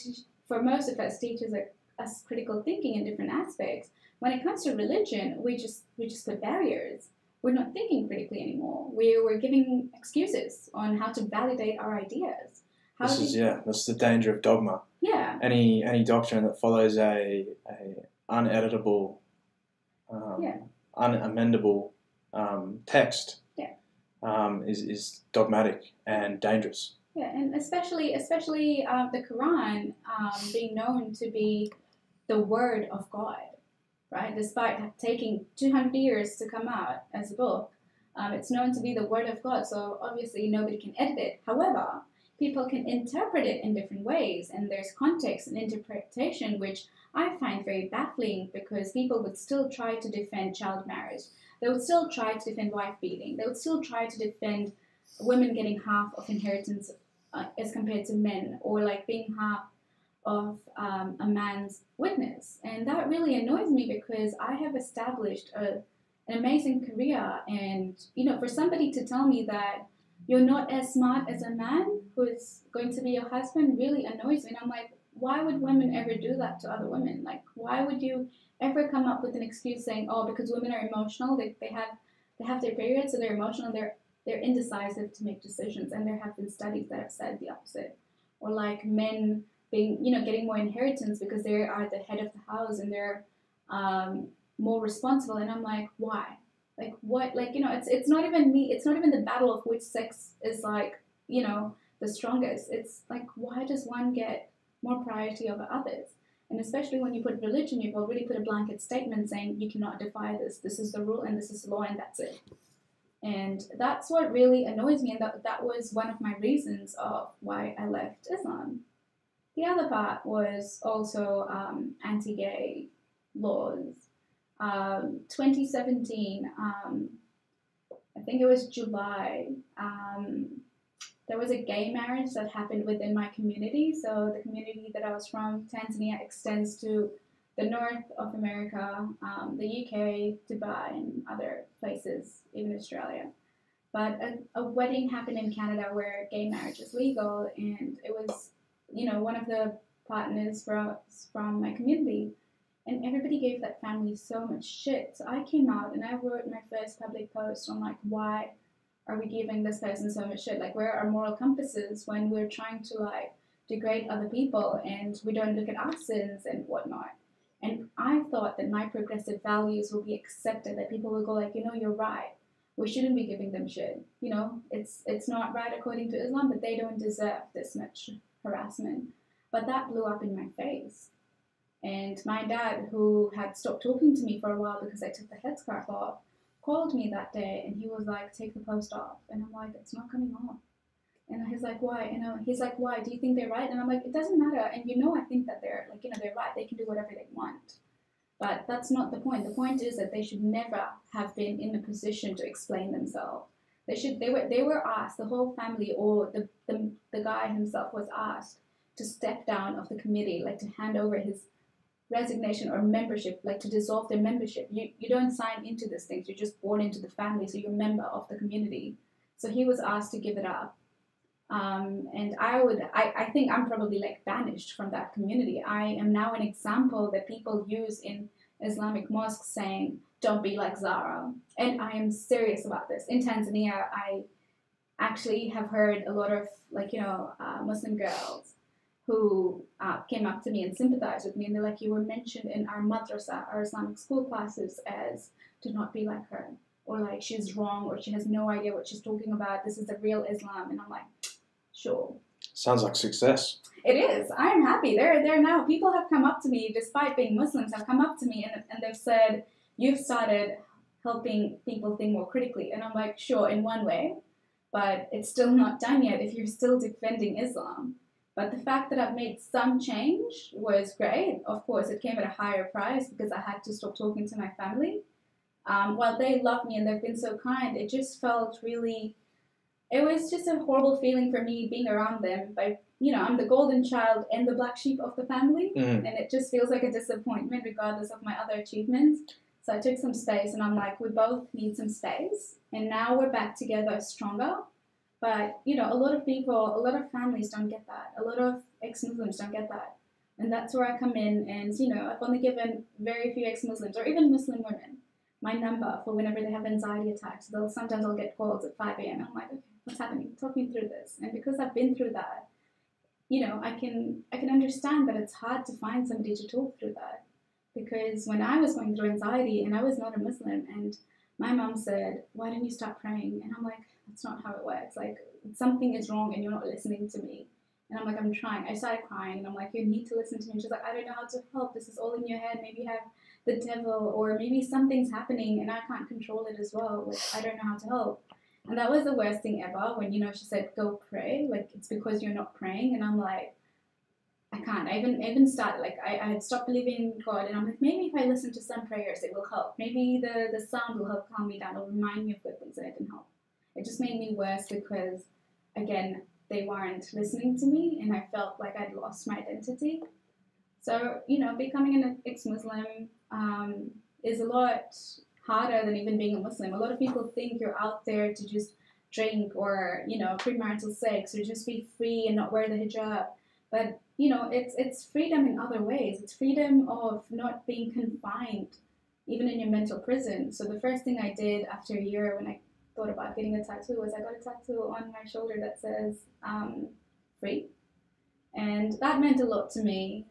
for most of us, teaches us critical thinking in different aspects, when it comes to religion, we just put barriers. We're not thinking critically anymore. We're giving excuses on how to validate our ideas. That's the danger of dogma. Yeah. Any doctrine that follows a uneditable, unamendable text is dogmatic and dangerous. Yeah, and especially the Quran being known to be the word of God, right? Despite taking 200 years to come out as a book, it's known to be the word of God. So obviously nobody can edit it. However, people can interpret it in different ways, and there's context and interpretation, which I find very baffling because people would still try to defend child marriage. They would still try to defend wife beating. They would still try to defend women getting half of inheritance as compared to men, or like being half of a man's witness. And that really annoys me because I have established an amazing career, and, you know, for somebody to tell me that you're not as smart as a man who's going to be your husband really annoys me. And I'm like, why would women ever do that to other women? Like, why would you ever come up with an excuse saying, oh, because women are emotional, they have their periods, so they're emotional, they're indecisive to make decisions, and there have been studies that have said the opposite. Or like men being, you know, getting more inheritance because they are the head of the house and they're more responsible. And I'm like, why? Like, what? Like, you know, it's not even me. It's not even the battle of which sex is, like, you know, the strongest. It's like, why does one get more priority over others? And especially when you put religion, you've already put a blanket statement saying you cannot defy this. This is the rule and this is the law and that's it. And that's what really annoys me, and that was one of my reasons of why I left Islam. The other part was also anti-gay laws. 2017, I think it was July, there was a gay marriage that happened within my community. So the community that I was from, Tanzania, extends to the north of America, the UK, Dubai, and other places, even Australia. But a wedding happened in Canada where gay marriage is legal, and it was, one of the partners from my community, and everybody gave that family so much shit. So I came out and I wrote my first public post on like, why are we giving this person so much shit? Like, where are our moral compasses when we're trying to like degrade other people and we don't look at our sins and whatnot? And I thought that my progressive values will be accepted, that people will go like, you're right. We shouldn't be giving them shit. It's not right according to Islam, but they don't deserve this much harassment. But that blew up in my face. And my dad, who had stopped talking to me for a while because I took the headscarf off, called me that day and he was like, take the post off. And I'm like, it's not coming off. And he's like, why? He's like, why? Do you think they're right? And I'm like, it doesn't matter. And I think that they're like, they're right. They can do whatever they want. But that's not the point. The point is that they should never have been in a position to explain themselves. They were asked, the whole family or the guy himself was asked to step down of the committee, like to hand over his resignation or membership, like to dissolve their membership. You don't sign into these things. You're just born into the family, so you're a member of the community. So he was asked to give it up. And I think I'm probably like banished from that community. I am now an example that people use in Islamic mosques saying, don't be like Zara. And I am serious about this. In Tanzania, I actually have heard a lot of Muslim girls who came up to me and sympathized with me, and they're like, you were mentioned in our madrasa, our Islamic school classes, as do not be like her, or like she's wrong, or she has no idea what she's talking about. This is the real Islam. And I'm like, sure. Sounds like success. It is. I am happy. There now. People have come up to me, despite being Muslims, have come up to me and they've said, you've started helping people think more critically. And I'm like, sure, in one way, but it's still not done yet if you're still defending Islam. But the fact that I've made some change was great. Of course, it came at a higher price because I had to stop talking to my family. While they love me and they've been so kind, it just felt really, it was just a horrible feeling for me being around them. I'm the golden child and the black sheep of the family. And it just feels like a disappointment regardless of my other achievements. So I took some space and I'm like, we both need some space. And now we're back together stronger. But, a lot of people, a lot of families don't get that. A lot of ex-Muslims don't get that. And that's where I come in. And, I've only given very few ex-Muslims or even Muslim women my number for whenever they have anxiety attacks. Sometimes I'll get calls at 5 a.m. I'm like, okay, what's happening? Talk me through this. And because I've been through that, I can understand that it's hard to find somebody to talk through that. Because when I was going through anxiety and I was not a Muslim, and my mom said, why don't you start praying? And I'm like, that's not how it works. Like, something is wrong and you're not listening to me. And I'm like, I'm trying. I started crying and I'm like, you need to listen to me. And she's like, I don't know how to help. This is all in your head. Maybe you have the devil, or maybe something's happening and I can't control it as well. Like, I don't know how to help. And that was the worst thing ever when, she said, go pray. Like, it's because you're not praying. And I'm like, I can't. I even started, like, I had stopped believing in God, and I'm like, maybe if I listen to some prayers, it will help. Maybe the sound will help calm me down. It'll remind me of good things, and it didn't help. It just made me worse because, again, they weren't listening to me, and I felt like I'd lost my identity. So, becoming an ex-Muslim is a lot harder than even being a Muslim. A lot of people think you're out there to just drink or, premarital sex, or just be free and not wear the hijab. But, it's freedom in other ways. It's freedom of not being confined, even in your mental prison. So the first thing I did after a year when I thought about getting a tattoo was I got a tattoo on my shoulder that says free. And that meant a lot to me.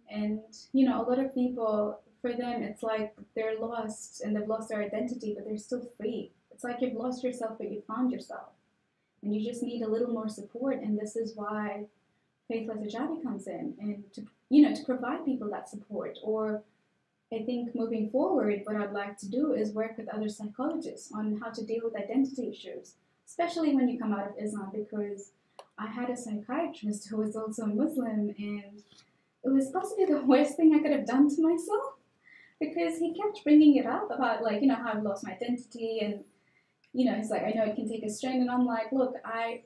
And, a lot of people, for them, it's like they're lost and they've lost their identity, but they're still free. It's like you've lost yourself, but you found yourself. And you just need a little more support. And this is why Faithless Hijabi comes in, and to provide people that support, or I think moving forward, what I'd like to do is work with other psychologists on how to deal with identity issues, especially when you come out of Islam, because I had a psychiatrist who was also a Muslim, and it was possibly the worst thing I could have done to myself because he kept bringing it up about, like, you know, how I've lost my identity, and, you know, he's like, I know it can take a strain, and I'm like, look, I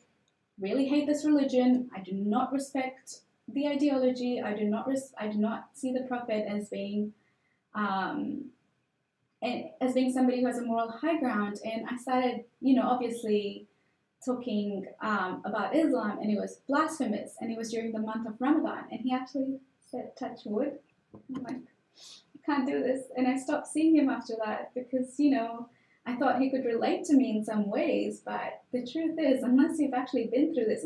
really hate this religion. I do not respect the ideology. I do not see the Prophet as being um, and as being somebody who has a moral high ground. And I started, you know, obviously talking about Islam, and it was blasphemous, and it was during the month of Ramadan, and he actually said, touch wood. I'm like, I can't do this. And I stopped seeing him after that because, you know, I thought he could relate to me in some ways, but the truth is, unless you've actually been through this,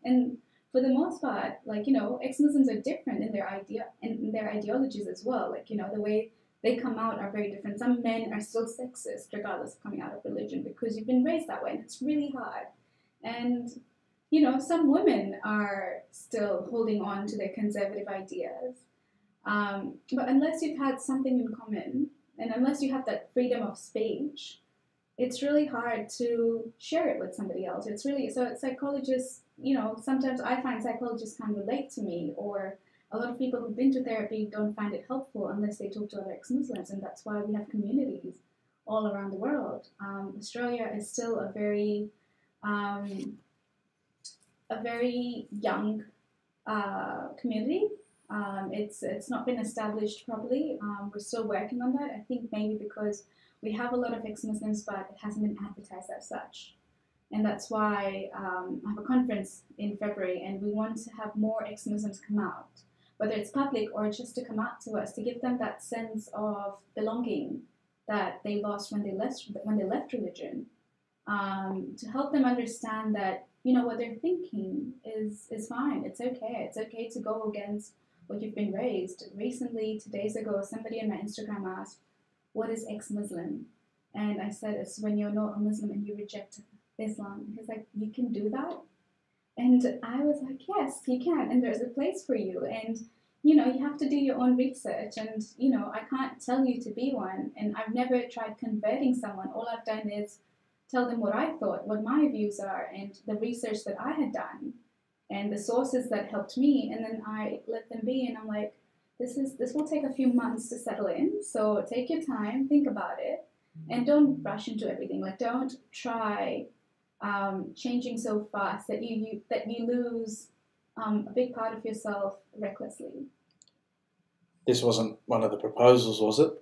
and for the most part, like, you know, ex-Muslims are different in their ideologies as well. Like, you know, the way they come out are very different. Some men are still sexist regardless of coming out of religion because you've been raised that way, and it's really hard. And, you know, some women are still holding on to their conservative ideas. But unless you've had something in common, and unless you have that freedom of speech, it's really hard to share it with somebody else. It's really, so psychologists, you know, sometimes I find psychologists can't relate to me, or a lot of people who've been to therapy don't find it helpful unless they talk to other ex-Muslims, and that's why we have communities all around the world. Australia is still um, a very young community. It's not been established properly. We're still working on that. I think maybe because we have a lot of ex-Muslims, but it hasn't been advertised as such. And that's why I have a conference in February, and we want to have more ex-Muslims come out, whether it's public or just to come out to us, to give them that sense of belonging that they lost when they left religion, to help them understand that, you know, what they're thinking is fine. It's okay. It's okay to go against what you've been raised. Recently, 2 days ago, somebody on my Instagram asked, what is ex-Muslim? And I said, it's when you're not a Muslim and you reject Islam. He's like, you can do that? And I was like, yes, you can, and there's a place for you. And, you know, you have to do your own research, and, you know, I can't tell you to be one, and I've never tried converting someone. All I've done is tell them what I thought, what my views are, and the research that I had done, and the sources that helped me, and then I let them be, and I'm like, this will take a few months to settle in, so take your time, think about it, and don't rush into everything. Like, don't try changing so fast that you lose a big part of yourself recklessly. This wasn't one of the proposals, was it?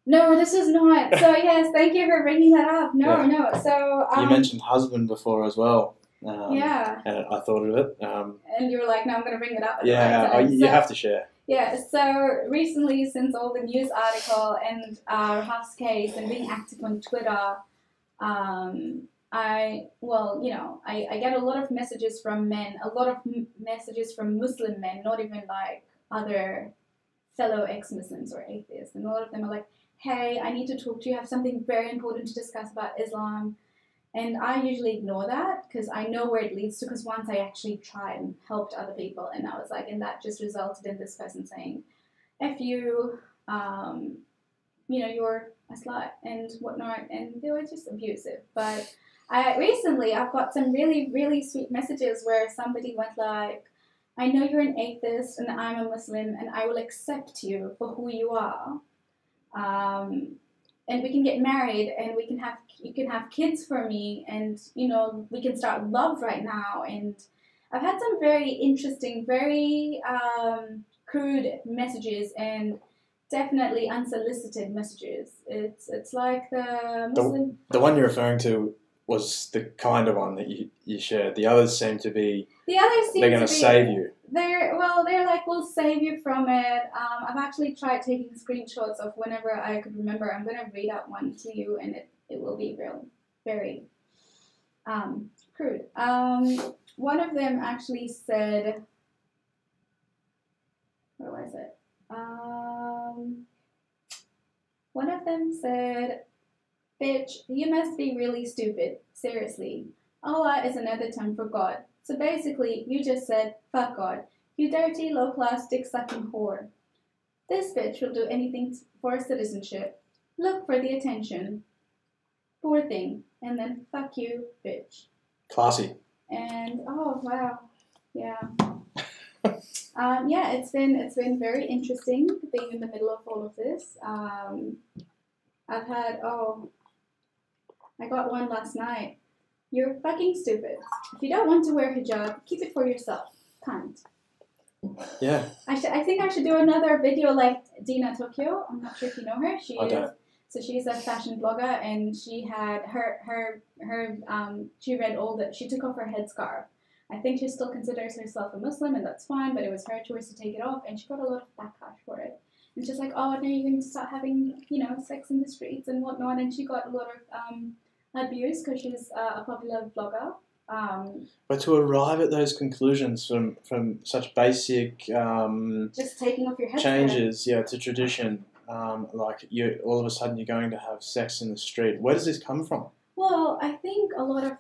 No, this is not. So yes, thank you for bringing that up. No, Yeah. no. So You mentioned husband before as well. yeah. And I thought of it. And you were like, no, I'm going to bring it up. Yeah, you have to share. Yeah, so recently, since all the news article and Haf's case and being active on Twitter, I get a lot of messages from men, a lot of messages from Muslim men, not even like other fellow ex-Muslims or atheists. And a lot of them are like, hey, I need to talk to you, I have something very important to discuss about Islam. And I usually ignore that because I know where it leads to, because once I actually tried and helped other people, and I was like, and that just resulted in this person saying, F you, you're a slut and whatnot, and they were just abusive. But recently I've got some really, really sweet messages where somebody went like, I know you're an atheist and I'm a Muslim, and I will accept you for who you are. And we can get married, and you can have kids for me, and, you know, we can start love right now. And I've had some very interesting, very crude messages, and definitely unsolicited messages. It's like the Muslim. The one you're referring to was the kind of one that you shared. The others seem to be. The others seem they're going to save you. They're like, we'll save you from it. I've actually tried taking screenshots of whenever I could remember. I'm going to read out one to you, and it will be real, very crude. One of them actually said, where was it? One of them said, bitch, you must be really stupid. Seriously. Allah is another term for God. So basically, you just said, fuck God. You dirty, low-class, dick-sucking whore. This bitch will do anything for citizenship. Look for the attention. Poor thing. And then fuck you, bitch. Classy. And oh wow, yeah. Yeah, it's been very interesting being in the middle of all of this. I've had I got one last night. You're fucking stupid. If you don't want to wear hijab, keep it for yourself. Cunt. Yeah. I think I should do another video like Dina Tokyo. I'm not sure if you know her. I don't. So she's a fashion blogger, and she had she read all that. She took off her headscarf. I think she still considers herself a Muslim, and that's fine. But it was her choice to take it off, and she got a lot of backlash for it. And she's like, "Oh, now you're going to start having sex in the streets and whatnot." And she got a lot of abuse because she's a popular blogger. But to arrive at those conclusions from such basic just taking off your headscarf changes, to tradition. Like you, all of a sudden you're going to have sex in the street. Where does this come from? Well, I think a lot of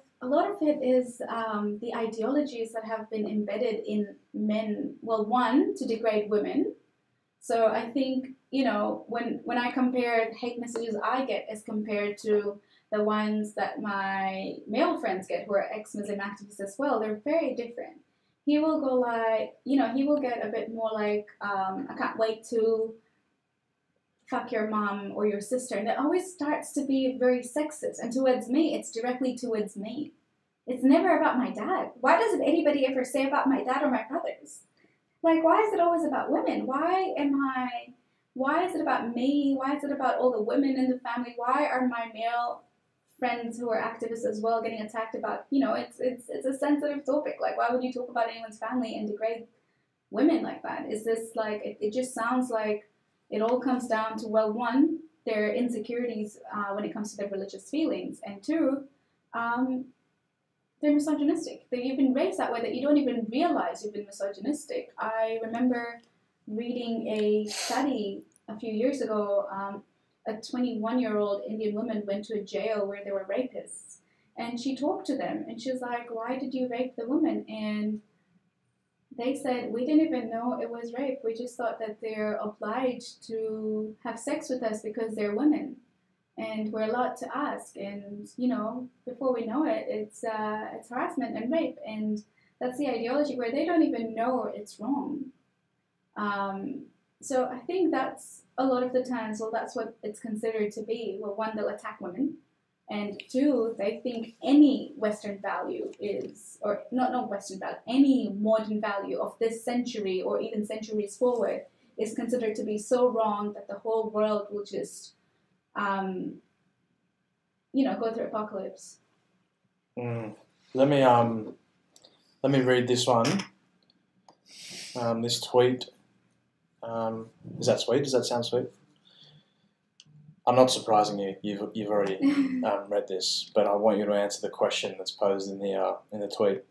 it is the ideologies that have been embedded in men. Well, one, to degrade women. So I think when I compare hate messages I get as compared to the ones that my male friends get, who are ex-Muslim activists as well, they're very different. He will go like, he will get a bit more like, I can't wait to fuck your mom or your sister. And it always starts to be very sexist. And towards me, it's directly towards me. It's never about my dad. Why doesn't anybody ever say about my dad or my brothers? Like, why is it always about women? Why is it about me? Why is it about all the women in the family? Why are my male friends who are activists as well getting attacked about, it's a sensitive topic. Like, why would you talk about anyone's family and degrade women like that? Is this like, it just sounds like it all comes down to, well, one, their insecurities when it comes to their religious feelings, and two, they're misogynistic. You've been raised that way that you don't even realize you've been misogynistic. I remember reading a study a few years ago. A 21-year-old Indian woman went to a jail where there were rapists, and she talked to them, and she was like, "Why did you rape the woman?" And they said, "We didn't even know it was rape. We just thought that they're obliged to have sex with us because they're women, and we're allowed to ask. And before we know it, it's harassment and rape." And that's the ideology where they don't even know it's wrong. So I think that's a lot of the times. Well, that's what it's considered to be. Well, one, they'll attack women. And two, they think any Western value is, or not Western value, any modern value of this century or even centuries forward is considered to be so wrong that the whole world will just, go through apocalypse. Let me read this one. This tweet. Is that sweet? Does that sound sweet? I'm not surprising you. You've already read this, but I want you to answer the question that's posed in the tweet.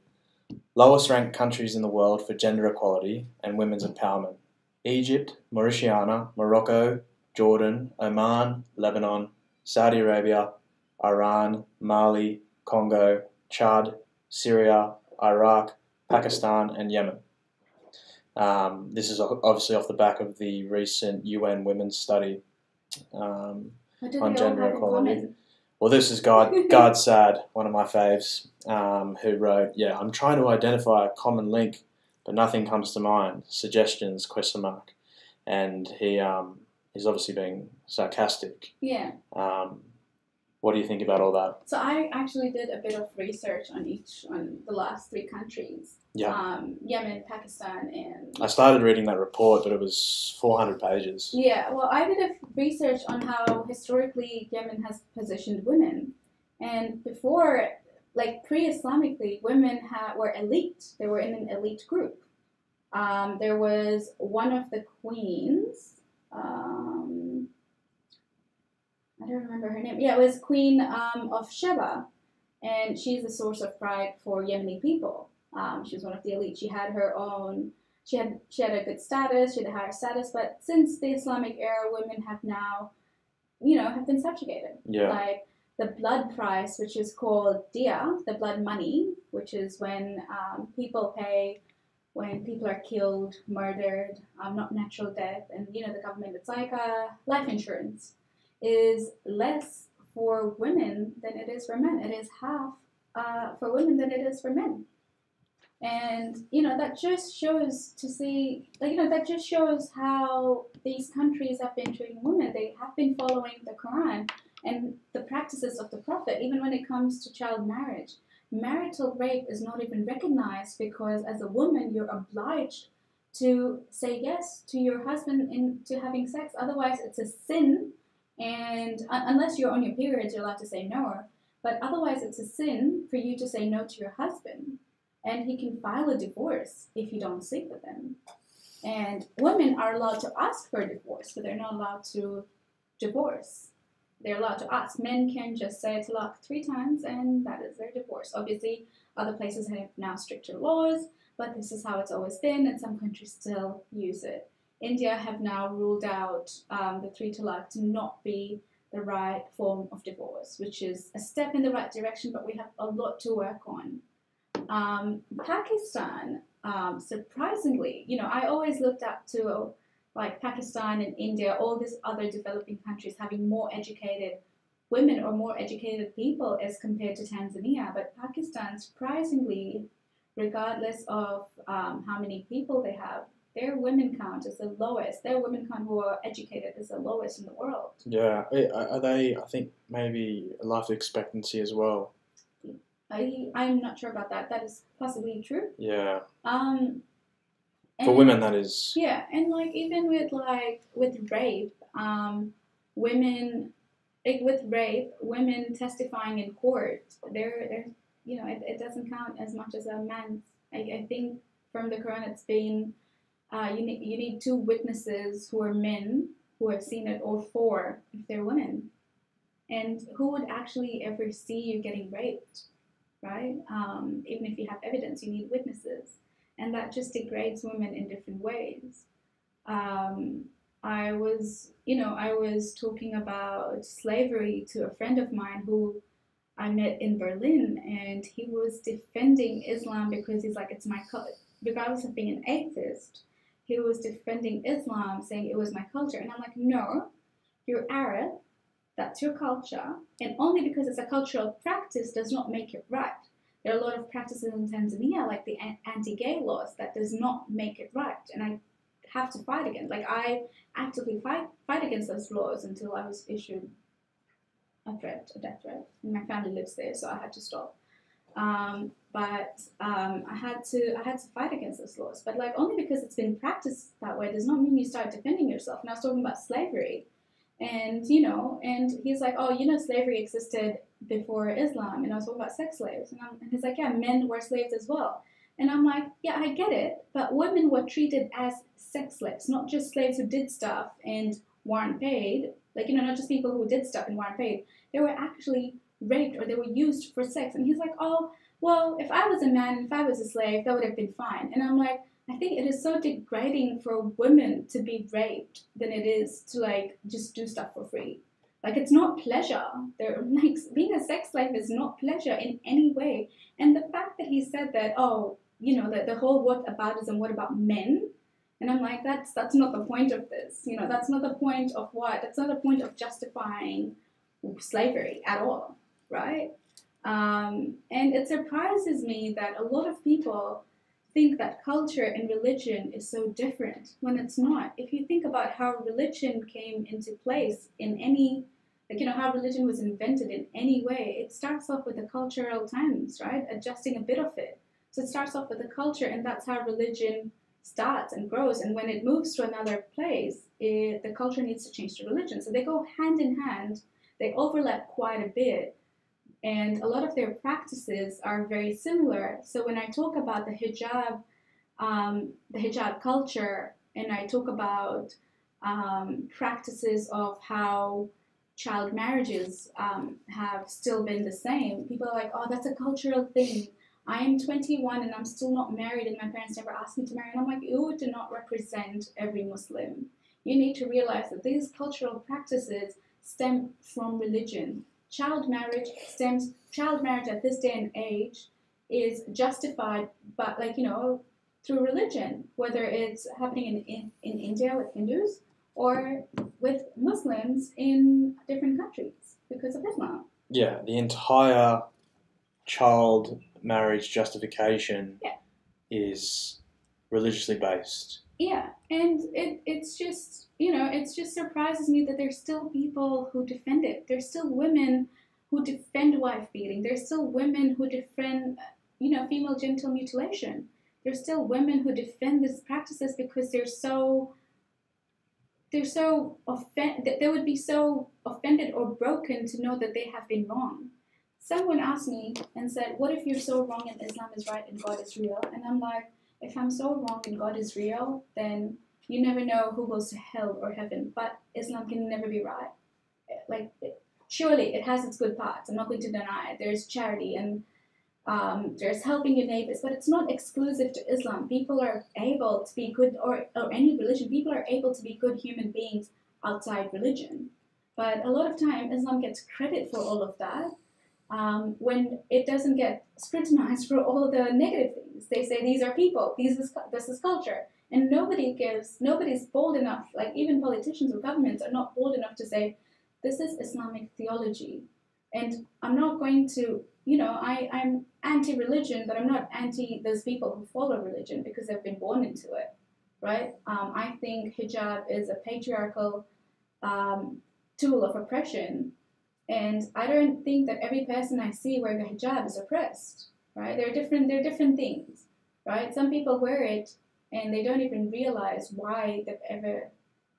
Lowest ranked countries in the world for gender equality and women's empowerment: Egypt, Mauritania, Morocco, Jordan, Oman, Lebanon, Saudi Arabia, Iran, Mali, Congo, Chad, Syria, Iraq, Pakistan, and Yemen. This is obviously off the back of the recent UN Women's Study on gender equality. Well, this is God Sad, one of my faves, who wrote, "I'm trying to identify a common link, but nothing comes to mind. Suggestions? ? And he's obviously being sarcastic. Yeah. What do you think about all that? So I actually did a bit of research on the last three countries. Yeah. Yemen, Pakistan, and... I started reading that report, but it was 400 pages. Yeah, well, I did a research on how historically Yemen has positioned women. And before, like pre-Islamically, women were elite. They were in an elite group. There was one of the queens... I don't remember her name. Yeah, it was Queen of Sheba, and she's a source of pride for Yemeni people. She was one of the elite. She had her own. She had a good status. She had a higher status. But since the Islamic era, women have now, have been subjugated. Yeah. Like the blood price, which is called diya, the blood money, which is when people pay when people are killed, murdered, not natural death, and the government, it's like life insurance is less for women than it is for men. It is half for women than it is for men. And that just shows to see, that just shows how these countries have been treating women. They have been following the Quran and the practices of the Prophet, even when it comes to child marriage. Marital rape is not even recognized because as a woman you're obliged to say yes to your husband into having sex. Otherwise it's a sin, and unless you're on your periods you're allowed to say no, but otherwise it's a sin for you to say no to your husband, and he can file a divorce if you don't sleep with him. And women are allowed to ask for a divorce, but they're not allowed to divorce. They're allowed to ask. Men can just say talaq 3 times and that is their divorce. Obviously, other places have now stricter laws, but this is how it's always been, and some countries still use it. India have now ruled out the 3 talaq to not be the right form of divorce, which is a step in the right direction, but we have a lot to work on. Pakistan, surprisingly, I always looked up to like Pakistan and India, all these other developing countries having more educated women or more educated people as compared to Tanzania. But Pakistan, surprisingly, regardless of how many people they have, their women count is the lowest. Their women count who are educated is the lowest in the world. Yeah, are they? I think maybe life expectancy as well. I'm not sure about that. That is possibly true. Yeah. And, for women, that is. Yeah, and like even with rape, women women testifying in court, they're it doesn't count as much as a man. I think from the Quran it's been you need 2 witnesses who are men who have seen it, or 4 if they're women. And who would actually ever see you getting raped, right? Even if you have evidence, you need witnesses. And that just degrades women in different ways. I was talking about slavery to a friend of mine who I met in Berlin, and he was defending Islam because he's like, it's my culture. Regardless of being an atheist, he was defending Islam, saying it was my culture. And I'm like, no, you're Arab, that's your culture, and only because it's a cultural practice does not make it right. There are a lot of practices in Tanzania, like the anti-gay laws, that does not make it right, and I have to fight against. Like I actively fight against those laws until I was issued a death threat. And my family lives there, so I had to stop. But I had to fight against those laws. But like only because it's been practiced that way does not mean you start defending yourself. And I was talking about slavery. And he's like, oh, slavery existed before Islam, and I was talking about sex slaves, and he's like, yeah, men were slaves as well, and I'm like, yeah, I get it, but women were treated as sex slaves, not just slaves who did stuff and weren't paid, like not just people who did stuff and weren't paid. They were actually raped or they were used for sex, and he's like, oh, well, if I was a man and if I was a slave, that would have been fine, and I'm like, I think it is so degrading for women to be raped than it is to like just do stuff for free. Like it's not pleasure. Like being a sex slave is not pleasure in any way. And the fact that he said that, oh, the whole what aboutism, what about men? And I'm like, that's not the point of this. That's not the point of what? That's not the point of justifying slavery at all, right? And it surprises me that a lot of people think that culture and religion is so different when it's not. If you think about how religion came into place in any, how religion was invented in any way, it starts off with the cultural times, right? Adjusting a bit of it. So it starts off with the culture, and that's how religion starts and grows. And when it moves to another place, the culture needs to change to religion. So they go hand in hand. They overlap quite a bit. And a lot of their practices are very similar. So when I talk about the hijab culture, and I talk about practices of how child marriages have still been the same, people are like, oh, that's a cultural thing. I am 21 and I'm still not married, and my parents never asked me to marry. And I'm like, you do not represent every Muslim. You need to realize that these cultural practices stem from religion. Child marriage at this day and age is justified, but through religion, whether it's happening in India with Hindus or with Muslims in different countries because of Islam. Yeah, the entire child marriage justification Yeah. is religiously based. Yeah, and it's just, it just surprises me that there's still people who defend it. There's still women who defend wife beating. There's still women who defend, female genital mutilation. There's still women who defend these practices because they would be so offended or broken to know that they have been wrong. Someone asked me and said, what if you're so wrong and Islam is right and God is real? And I'm like, if I'm so wrong and God is real, then you never know who goes to hell or heaven. But Islam can never be right. Surely it has its good parts. I'm not going to deny it. There's charity and there's helping your neighbors, but it's not exclusive to Islam. People are able to be good, or any religion. People are able to be good human beings outside religion. But a lot of time, Islam gets credit for all of that. When it doesn't get scrutinized for all the negative things. They say these are people, this is culture. And nobody's bold enough, like even politicians or governments are not bold enough to say, this is Islamic theology. And I'm not going to, I'm anti-religion, but I'm not anti those people who follow religion because they've been born into it, right? I think hijab is a patriarchal tool of oppression. And I don't think that every person I see wearing a hijab is oppressed, right? They're different things, right? Some people wear it and they don't even realize why they've ever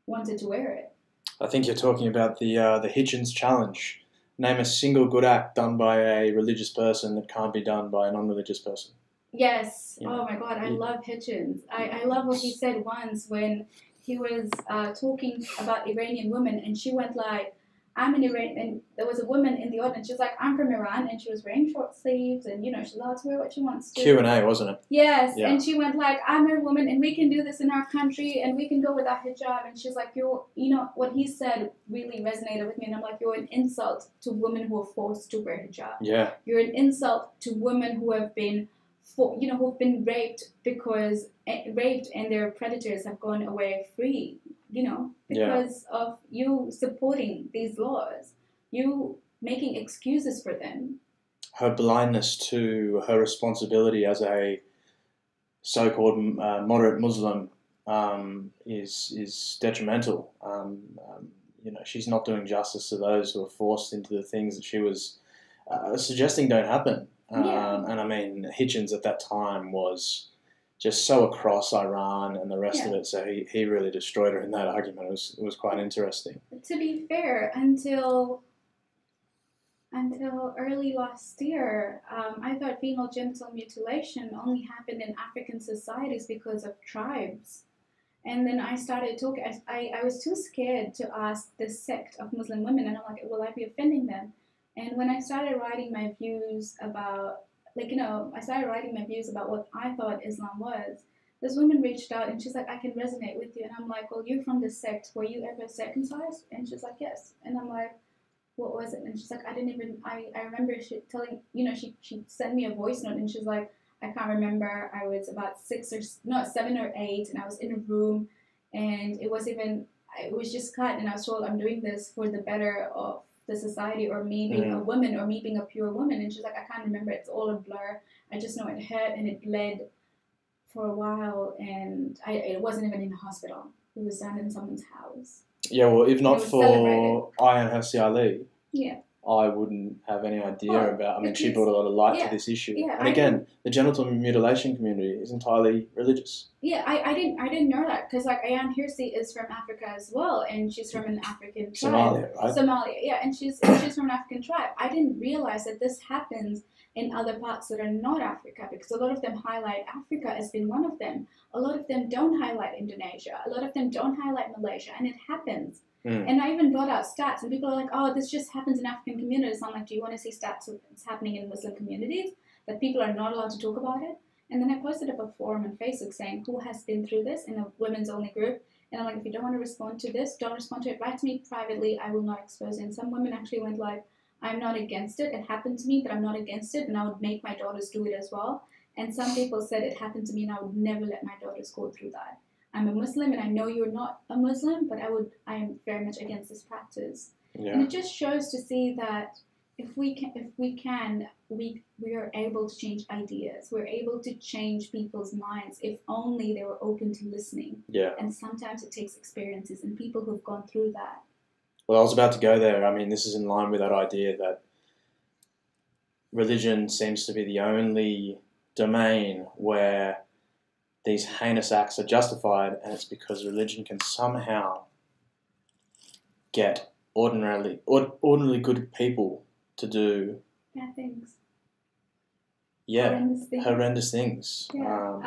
wanted to wear it. I think you're talking about the Hitchens challenge. Name a single good act done by a religious person that can't be done by a non-religious person. Yes. Oh my God, I love Hitchens. I love what he said once when he was talking about Iranian women, and she went like, I'm an Iranian, and there was a woman in the audience. She was like, I'm from Iran, and she was wearing short sleeves, and she's allowed to wear what she wants to. Q&A, wasn't it? Yes, yeah. And she went like, I'm a woman, and we can do this in our country, and we can go without hijab. And she's like, what he said really resonated with me, and I'm like, you're an insult to women who are forced to wear hijab. Yeah. You're an insult to women who have been, who've been raped and their predators have gone away free. Because of you supporting these laws, you making excuses for them. Her blindness to her responsibility as a so-called moderate Muslim is detrimental. She's not doing justice to those who are forced into the things that she was suggesting don't happen. And I mean, Hitchens at that time was just so across Iran and the rest of it, so he really destroyed her in that argument. It was quite interesting. To be fair, until early last year, I thought female genital mutilation only happened in African societies because of tribes. And then I started talking, I was too scared to ask this sect of Muslim women, and I'm like, will I be offending them? And when I started writing my views about, I started writing my views about what I thought Islam was, this woman reached out and she's like, I can resonate with you. And I'm like, well, you're from this sect. Were you ever circumcised? And she's like, yes. And I'm like, what was it? And she's like, I remember she telling, she sent me a voice note and she's like, I can't remember. I was about 7 or 8 and I was in a room and it was just cut and I was told I'm doing this for the better of the society, or me being a woman, or me being a pure woman. And she's like, I can't remember, it's all a blur. I just know it hurt and it bled for a while, and it wasn't even in a hospital. It was done in someone's house. Yeah, well, if not for Ayaan Hirsi Ali, yeah, I wouldn't have any idea about. I mean, she brought a lot of light to this issue. Yeah, and again, the genital mutilation community is entirely religious. Yeah, I didn't know that because Ayaan Hirsi is from Africa as well, and she's from an African tribe. Somalia, right? Somalia, yeah, and she's from an African tribe. I didn't realize that this happens in other parts that are not Africa, because a lot of them highlight Africa as being one of them. A lot of them don't highlight Indonesia. A lot of them don't highlight Malaysia, and it happens. And I even brought out stats, and people are like, oh, this just happens in African communities. I'm like, do you want to see stats of what's happening in Muslim communities, that people are not allowed to talk about it? And then I posted up a forum on Facebook saying, who has been through this in a women's only group? And I'm like, if you don't want to respond to this, don't respond to it. Write to me privately. I will not expose it. And some women actually went like, I'm not against it. It happened to me, but I'm not against it. And I would make my daughters do it as well. And some people said it happened to me and I would never let my daughters go through that. I'm a Muslim and I know you're not a Muslim, but I am very much against this practice. Yeah. And it just shows to see that if we are able to change ideas. We're able to change people's minds if only they were open to listening. Yeah. And sometimes it takes experiences and people who've gone through that. Well, I was about to go there. I mean, this is in line with that idea that religion seems to be the only domain where these heinous acts are justified, and it's because religion can somehow get ordinarily good people to do bad things. Yeah, horrendous things. Yeah.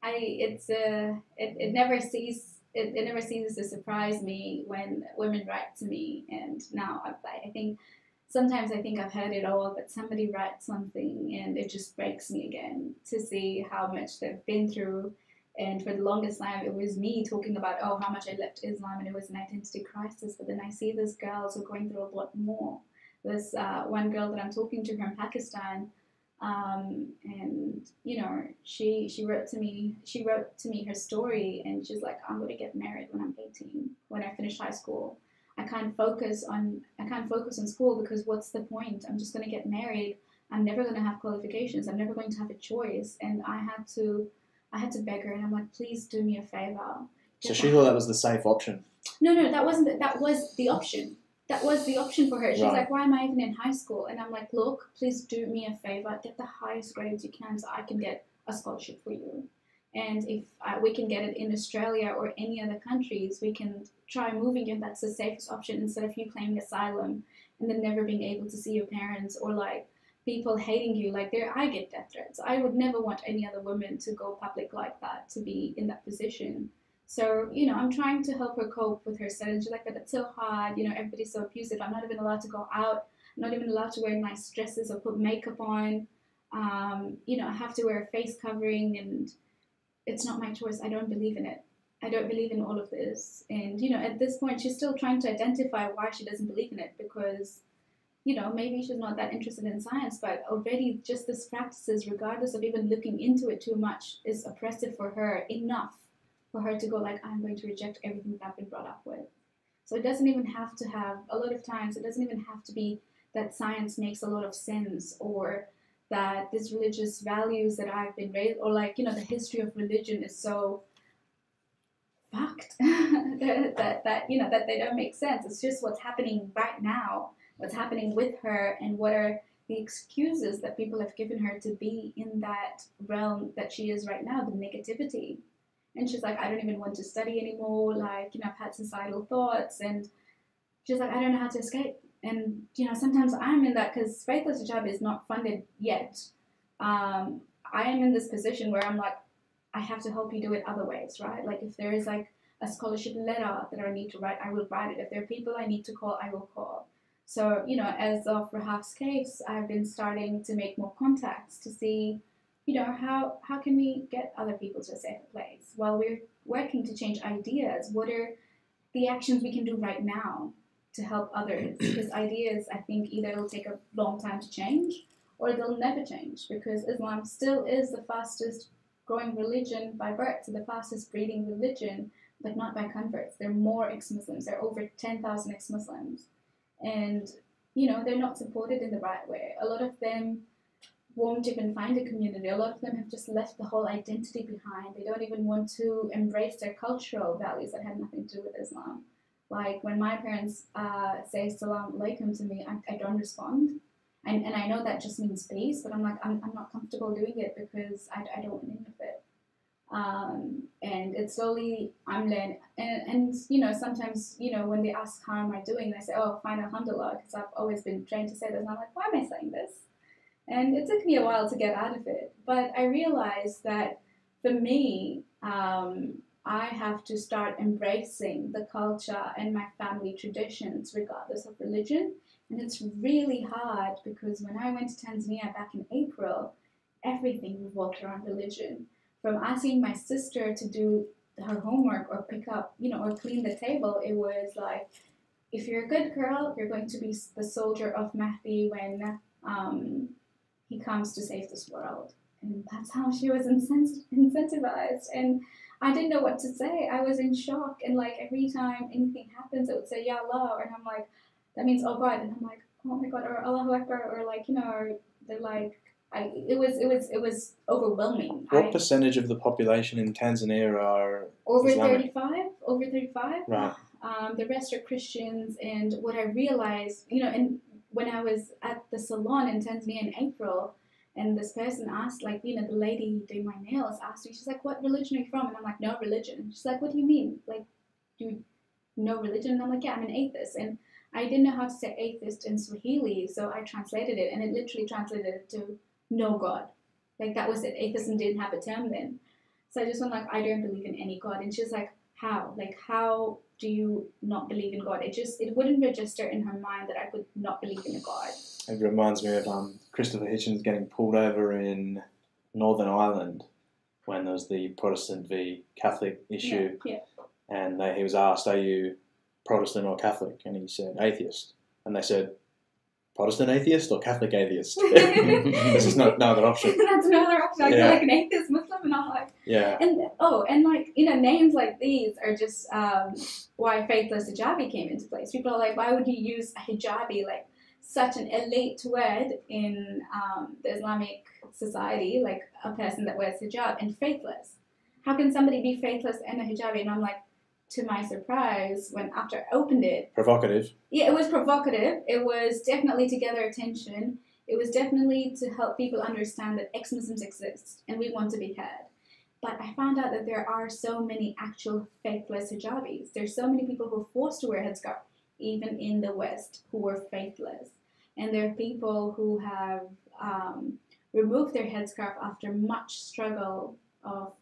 It never ceases to surprise me when women write to me, and now I think sometimes I think I've heard it all, but somebody writes something and it just breaks me again to see how much they've been through. And for the longest time, it was me talking about, oh, how much I left Islam and it was an identity crisis. But then I see these girls who are going through a lot more. This one girl that I'm talking to from Pakistan, and you know, she wrote to me her story, and she's like, I'm going to get married when I'm 18, when I finish high school. I can't focus on school because what's the point? I'm just going to get married. I'm never going to have qualifications. I'm never going to have a choice. And I had to beg her, and I'm like, please do me a favor. So she thought that was the safe option. No, that wasn't. That was the option. That was the option for her. She's Right. like, why am I even in high school? And I'm like, look, please do me a favor. Get the highest grades you can so I can get a scholarship for you. And if we can get it in Australia or any other countries, we can try moving you. That's the safest option instead of you claiming asylum and then never being able to see your parents, or like people hating you. Like I get death threats. I would never want any other woman to go public like that, to be in that position. So, you know, I'm trying to help her cope with her studies. She's like, but it's so hard. You know, everybody's so abusive. I'm not even allowed to go out. I'm not even allowed to wear nice dresses or put makeup on. You know, I have to wear a face covering, and it's not my choice. I don't believe in it. I don't believe in all of this. And, you know, at this point, she's still trying to identify why she doesn't believe in it, because, you know, maybe she's not that interested in science, but already just this practices, regardless of even looking into it too much, is oppressive for her enough for her to go like, I'm going to reject everything that I've been brought up with. So it doesn't even have to have, a lot of times, it doesn't even have to be that science makes a lot of sense, or that these religious values that I've been raised, or like, you know, the history of religion is so fucked that you know, that they don't make sense. It's just what's happening right now, what's happening with her, and what are the excuses that people have given her to be in that realm that she is right now, the negativity. And she's like, I don't even want to study anymore. Like, you know, I've had suicidal thoughts. And she's like, I don't know how to escape. And, you know, sometimes I'm in that, because Faithless Hijab is not funded yet. I am in this position where I'm like, I have to help you do it other ways, right? Like if there is like a scholarship letter that I need to write, I will write it. If there are people I need to call, I will call. So, you know, as of Rahaf's case, I've been starting to make more contacts to see, you know, how can we get other people to a safer place while we're working to change ideas? What are the actions we can do right now to help others? Because ideas, I think, either it'll take a long time to change or they'll never change, because Islam still is the fastest growing religion by birth, so the fastest breeding religion, but not by converts. There are more ex-Muslims. There are over 10,000 ex-Muslims. And, you know, they're not supported in the right way. A lot of them won't even find a community. A lot of them have just left the whole identity behind. They don't even want to embrace their cultural values that have nothing to do with Islam. Like when my parents say Salam Alaikum to me, I don't respond. And I know that just means peace, but I'm like, I'm not comfortable doing it because I don't want any of it. And it's slowly, I'm learning. And, you know, sometimes, you know, when they ask how am I doing, they say, oh, fine, alhamdulillah, because I've always been trained to say this. And I'm like, why am I saying this? And it took me a while to get out of it. But I realized that for me, I have to start embracing the culture and my family traditions regardless of religion. And it's really hard because when I went to Tanzania back in April, everything revolved around religion. From asking my sister to do her homework or pick up, you know, or clean the table, it was like, if you're a good girl, you're going to be the soldier of Mahdi when he comes to save this world. And that's how she was incentivized. And I didn't know what to say. I was in shock. And like every time anything happens, it would say, Ya Allah. And I'm like, that means, oh God. And I'm like, oh my God, or Allahu Akbar, or like, or they're like, it was overwhelming. What percentage of the population in Tanzania are over Islamic? 35? Over 35. Right. The rest are Christians. And what I realized, and when I was at the salon in Tanzania in April, and this person asked, like, the lady doing my nails asked me, she's like, what religion are you from? And I'm like, no religion. She's like, what do you mean? Like, do you know religion? And I'm like, yeah, I'm an atheist. And I didn't know how to say atheist in Swahili, so I translated it, and it literally translated to no God. Like, that was it. Atheism didn't have a term then. So I just went like, I don't believe in any God. And she's like, how? Like, how do you not believe in God? It wouldn't register in her mind that I could not believe in a God. It reminds me of Christopher Hitchens getting pulled over in Northern Ireland when there was the Protestant v Catholic issue. Yeah. And he was asked, are you Protestant or Catholic? And he said, atheist. And they said, Protestant atheist or Catholic atheist? This is no other option. That's another option. I feel like an atheist Muslim, and I'm like, yeah. And like, names like these are just why faithless hijabi came into place. People are like, why would you use hijabi, like such an elite word in the Islamic society, like a person that wears hijab, and faithless? How can somebody be faithless and a hijabi? And I'm like, to my surprise, when after I opened it... Provocative. Yeah, it was provocative. It was definitely to gather attention. It was definitely to help people understand that ex-Muslims exist and we want to be heard. But I found out that there are so many actual faithless hijabis. There's so many people who are forced to wear headscarf, even in the West, who were faithless. And there are people who have removed their headscarf after much struggle of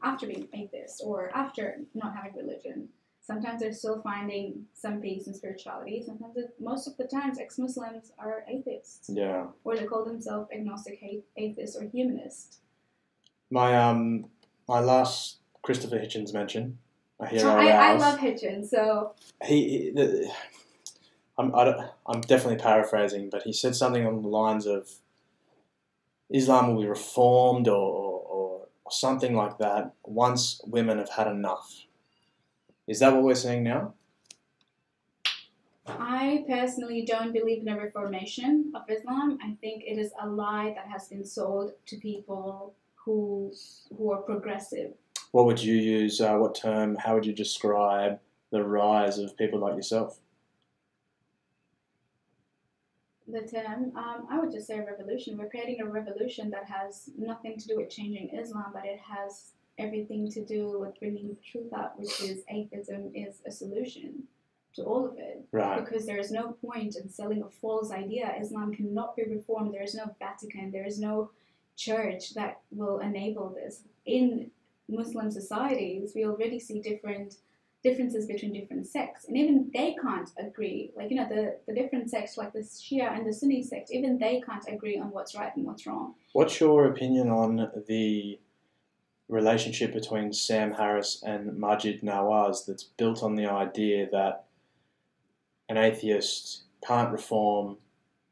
after being atheist or after not having religion. Sometimes they're still finding some peace in spirituality. Sometimes, most of the times, ex-Muslims are atheists. Yeah. Or they call themselves agnostic atheist or humanist. My last Christopher Hitchens mention, a hero I love Hitchens, so... I'm definitely paraphrasing, but he said something on the lines of Islam will be reformed or something like that once women have had enough. Is that what we're seeing now? I personally don't believe in a reformation of Islam. I think it is a lie that has been sold to people who are progressive. What would you use? What term? How would you describe the rise of people like yourself? The term, I would just say a revolution. We're creating a revolution that has nothing to do with changing Islam, but it has everything to do with bringing the truth out, which is atheism is a solution to all of it. Right. Because there is no point in selling a false idea. Islam cannot be reformed. There is no Vatican. There is no church that will enable this. In Muslim societies, we already see differences between different sects, and even they can't agree. Like, the different sects, like the Shia and the Sunni sect, even they can't agree on what's right and what's wrong. What's your opinion on the relationship between Sam Harris and Maajid Nawaz that's built on the idea that an atheist can't reform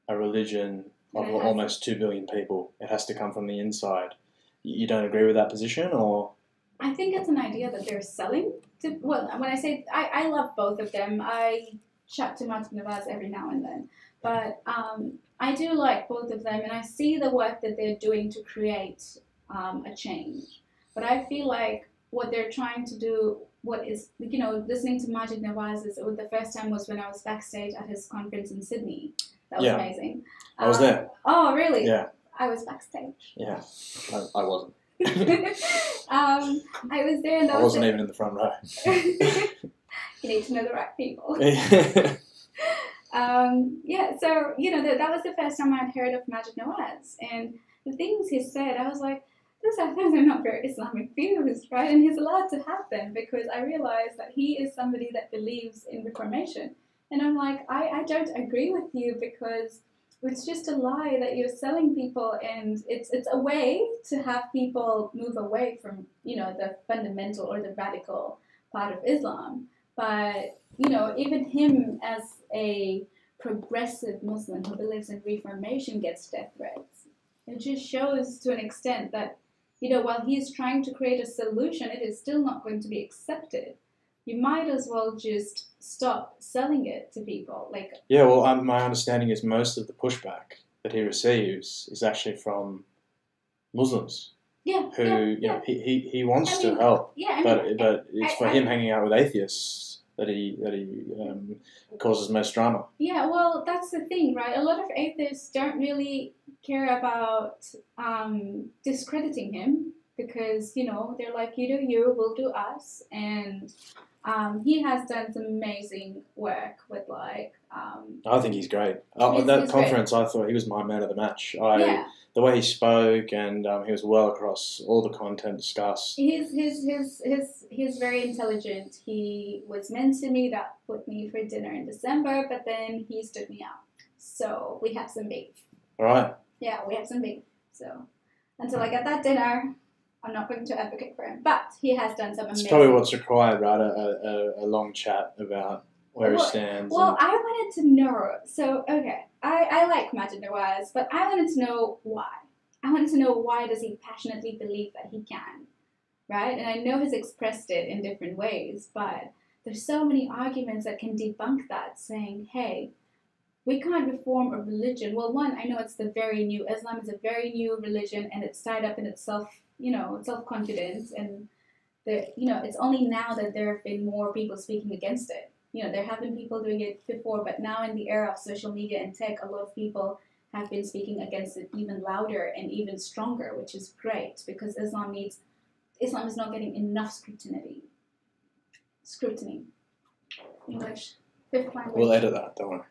a religion of almost 2 billion people? It has to come from the inside. You don't agree with that position, or...? I think it's an idea that they're selling. When I say, I love both of them. I chat to Maajid Nawaz every now and then. But I do like both of them, and I see the work that they're doing to create a change. But I feel like what they're trying to do, listening to Maajid Nawaz, the first time was when I was backstage at his conference in Sydney. That was amazing. I was there. Oh, really? Yeah. I was backstage. Yeah, I wasn't. I was there, and I wasn't even in the front row. You need to know the right people. So that was the first time I'd heard of Maajid Nawaz, and the things he said, I was like, these are not very Islamic views, right? And he's allowed to have them, because I realized that he is somebody that believes in reformation, and I'm like, I don't agree with you, because it's just a lie that you're selling people, and it's a way to have people move away from, the fundamental or the radical part of Islam. But, even him as a progressive Muslim who believes in reformation gets death threats. It just shows to an extent that, while he's trying to create a solution, it is still not going to be accepted. You might as well just stop selling it to people. Like, yeah, well, my understanding is most of the pushback that he receives is actually from Muslims yeah, who, yeah. he wants to help, Yeah, but it's for him hanging out with atheists that he causes most drama. Yeah, well, that's the thing, right? A lot of atheists don't really care about discrediting him because, they're like, you do you, we'll do us. And he has done some amazing work with, like... I think he's great. He's That conference, great. I thought he was my man of the match. Yeah. The way he spoke, and he was well across all the content discussed. He's very intelligent. He was meant to meet up with me for dinner in December, but then he stood me up. So we have some beef. All right. Yeah, we have some beef. So until I get that dinner, I'm not going to advocate for him. But he has done some amazing... It's probably what's required, right? A long chat about where he stands. Well, I wanted to know. So, okay, I like Maajid Nawaz, but I wanted to know why. I wanted to know why does he passionately believe that he can, right? And I know he's expressed it in different ways, but there's so many arguments that can debunk that, saying, hey, we can't reform a religion. Well, one, I know it's the very new... Islam is a very new religion, and it's tied up in itself, self-confidence, and it's only now that there have been more people speaking against it. There have been people doing it before, but now in the era of social media and tech, a lot of people have been speaking against it even louder and even stronger, which is great because Islam is not getting enough scrutiny. English, fifth language. We'll edit that, don't worry.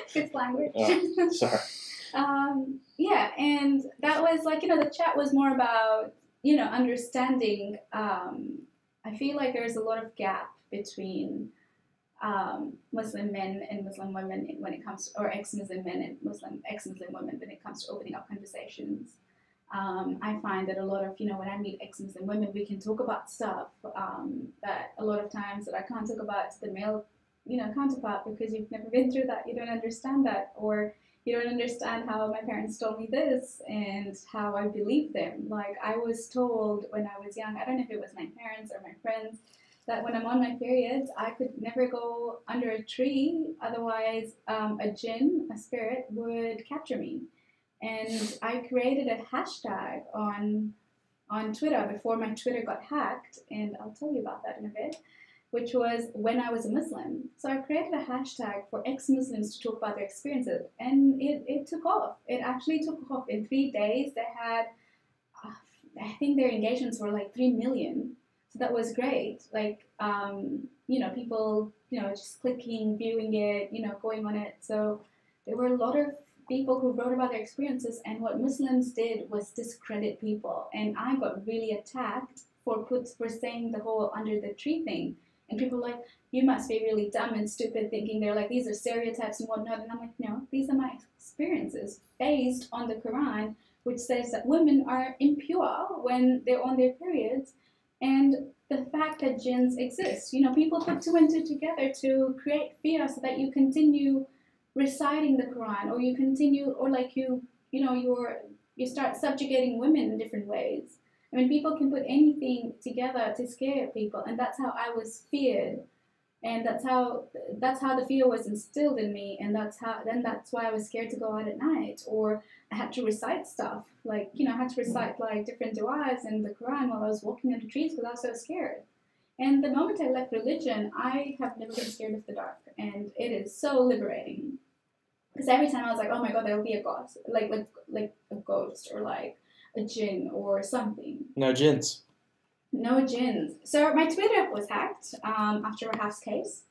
Fifth language. Oh, sorry. Yeah, and that was like, the chat was more about, understanding. I feel like there's a lot of gap between Muslim men and Muslim women when it comes to, or ex-Muslim men and ex-Muslim women when it comes to opening up conversations. I find that a lot of, when I meet ex-Muslim women, we can talk about stuff that a lot of times that I can't talk about to the male, counterpart because you've never been through that, you don't understand that, or you don't understand how my parents told me this and how I believe them. Like, I was told when I was young, I don't know if it was my parents or my friends, that when I'm on my periods, I could never go under a tree, otherwise a jinn, a spirit, would capture me. And I created a hashtag on Twitter before my Twitter got hacked, and I'll tell you about that in a bit, which was when I was a Muslim. So I created a hashtag for ex-Muslims to talk about their experiences, and it took off. It actually took off. In 3 days, they had, I think their engagements were like 3 million. So that was great. Like, people, just clicking, viewing it, going on it. So there were a lot of people who wrote about their experiences, and what Muslims did was discredit people. And I got really attacked for saying the whole under the tree thing. And people were like, you must be really dumb and stupid, thinking they're like, these are stereotypes and whatnot. And I'm like, no, these are my experiences based on the Quran, which says that women are impure when they're on their periods. And the fact that jinns exist. People put 2 and 2 together to create fear so that you continue reciting the Quran, or you continue, or like you start subjugating women in different ways. I mean, people can put anything together to scare people, and that's how I was feared, and that's how the fear was instilled in me, and that's why I was scared to go out at night, or I had to recite stuff, like, I had to recite like different du'as in the Quran while I was walking under trees because I was so scared. And the moment I left religion, I have never been scared of the dark, and it is so liberating. Because every time I was like, oh my god, there will be a ghost, like a ghost, or like a jinn or something. No jinns. No jinns. So my Twitter was hacked after Rahaf's case.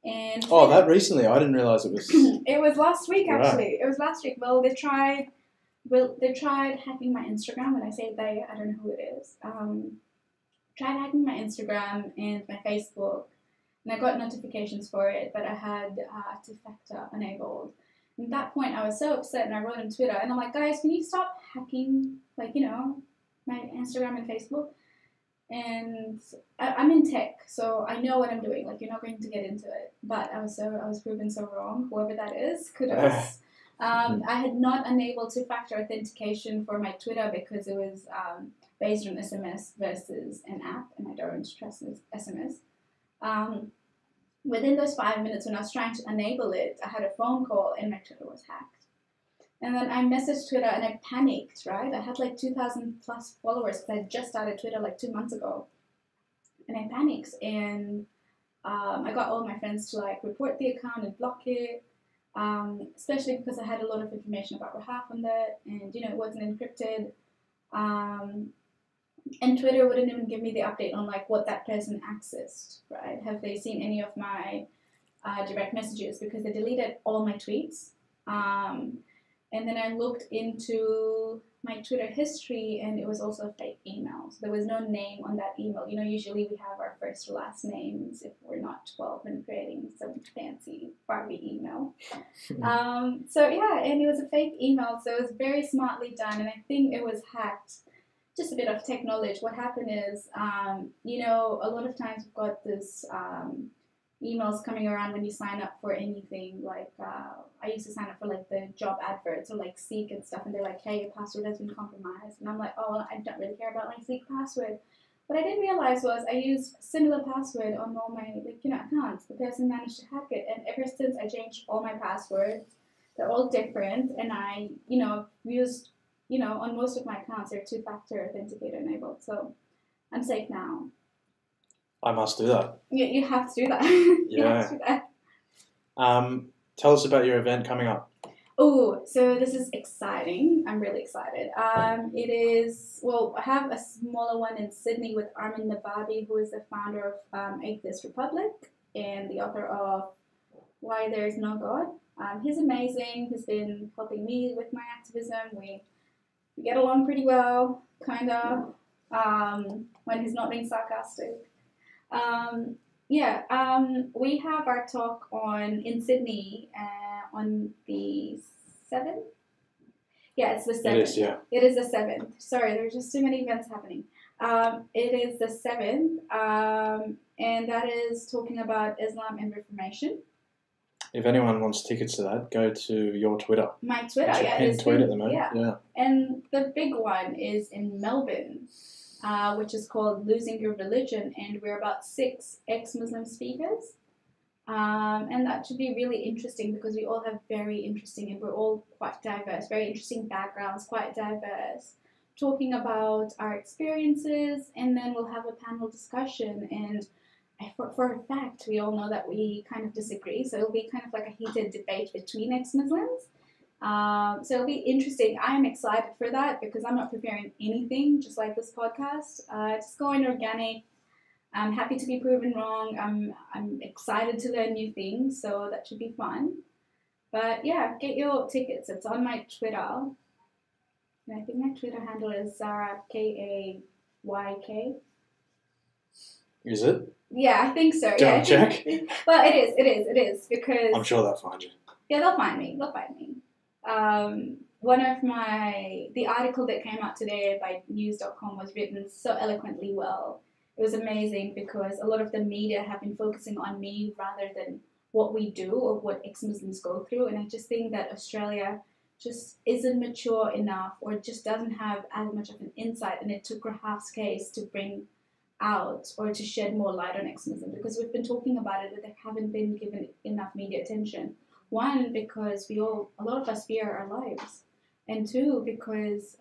And that recently? I didn't realize it was. It was last week, actually. Right. It was last week. Well, they tried hacking my Instagram. When I say they, I don't know who it is. Tried hacking my Instagram and my Facebook, and I got notifications for it, but I had two-factor enabled. And at that point, I was so upset, and I wrote on Twitter, and I'm like, guys, can you stop hacking, my Instagram and Facebook? And I'm in tech, so I know what I'm doing. Like, you're not going to get into it. But I was proven so wrong. Whoever that is, kudos. I had not enabled two-factor authentication for my Twitter because it was based on SMS versus an app, and I don't trust SMS. Within those 5 minutes when I was trying to enable it, I had a phone call and my Twitter was hacked. And then I messaged Twitter and I panicked, right? I had like 2,000 plus followers because I just started Twitter like 2 months ago. And I panicked and I got all my friends to like report the account and block it, especially because I had a lot of information about Rahaf on that, and it wasn't encrypted. And Twitter wouldn't even give me the update on like what that person accessed, right? Have they seen any of my direct messages? Because they deleted all my tweets. And then I looked into my Twitter history, and it was also a fake email. So there was no name on that email. Usually we have our first or last names if we're not 12 and creating some fancy Barbie email. So yeah, and it was a fake email, so it was very smartly done, and I think it was hacked. Just a bit of tech knowledge. What happened is, a lot of times we've got this emails coming around when you sign up for anything. Like I used to sign up for like the job adverts or like Seek and stuff, and they're like, "Hey, your password has been compromised," and I'm like, "Oh, well, I don't really care about my Seek password." What I didn't realize was I used similar password on all my accounts. The person managed to hack it, and ever since I changed all my passwords, they're all different, and I used. On most of my accounts, they're two-factor authenticator enabled, so I'm safe now. I must do that. You have to do that. You have to do that. Tell us about your event coming up. Oh, so this is exciting. I'm really excited. It is, I have a smaller one in Sydney with Armin Navabi, who is the founder of Atheist Republic and the author of Why There Is No God. He's amazing. He's been helping me with my activism. We get along pretty well, kind of, when he's not being sarcastic. We have our talk in Sydney on the 7th. Yeah, it's the 7th. It is, yeah. It is the 7th. Sorry, there's just too many events happening. It is the 7th, and that is talking about Islam and Reformation. If anyone wants tickets to that, go to your Twitter. My Twitter, yeah. Pinned tweet at the moment. Yeah. And the big one is in Melbourne, which is called Losing Your Religion, and we're about 6 ex-Muslim speakers. And that should be really interesting because we all have very interesting, and we're all quite diverse, very interesting backgrounds, quite diverse, talking about our experiences, and then we'll have a panel discussion. And for a fact, we all know that we kind of disagree, so it'll be kind of like a heated debate between ex-Muslims. So it'll be interesting. I'm excited for that because I'm not preparing anything, just like this podcast. Just going organic. I'm happy to be proven wrong. I'm excited to learn new things, so that should be fun. But yeah, get your tickets. It's on my Twitter. And I think my Twitter handle is Zara Kayk. Is it? Yeah, I think so. Do you want to check? Well, it is, because... I'm sure they'll find you. Yeah, they'll find me. The article that came out today by news.com was written so eloquently well. It was amazing because a lot of the media have been focusing on me rather than what we do or what ex-Muslims go through. And I just think that Australia just isn't mature enough or just doesn't have as much of an insight. And it took Rahaf's case to bring out or to shed more light on ex-Muslim, because we've been talking about it, but they haven't been given enough media attention. One, because a lot of us fear our lives, and two, because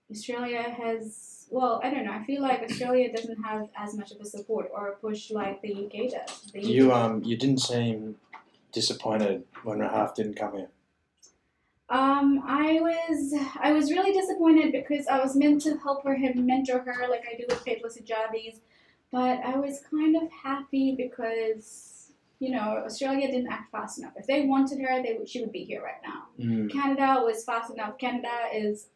Australia has, I don't know, I feel like Australia doesn't have as much of a support or a push like the UK does. You didn't seem disappointed when Rahaf didn't come here. I was really disappointed because I was meant to help her, mentor her like I do with Faithless Hijabis, but I was kind of happy because, Australia didn't act fast enough. If they wanted her, she would be here right now. Canada was fast enough. Canada is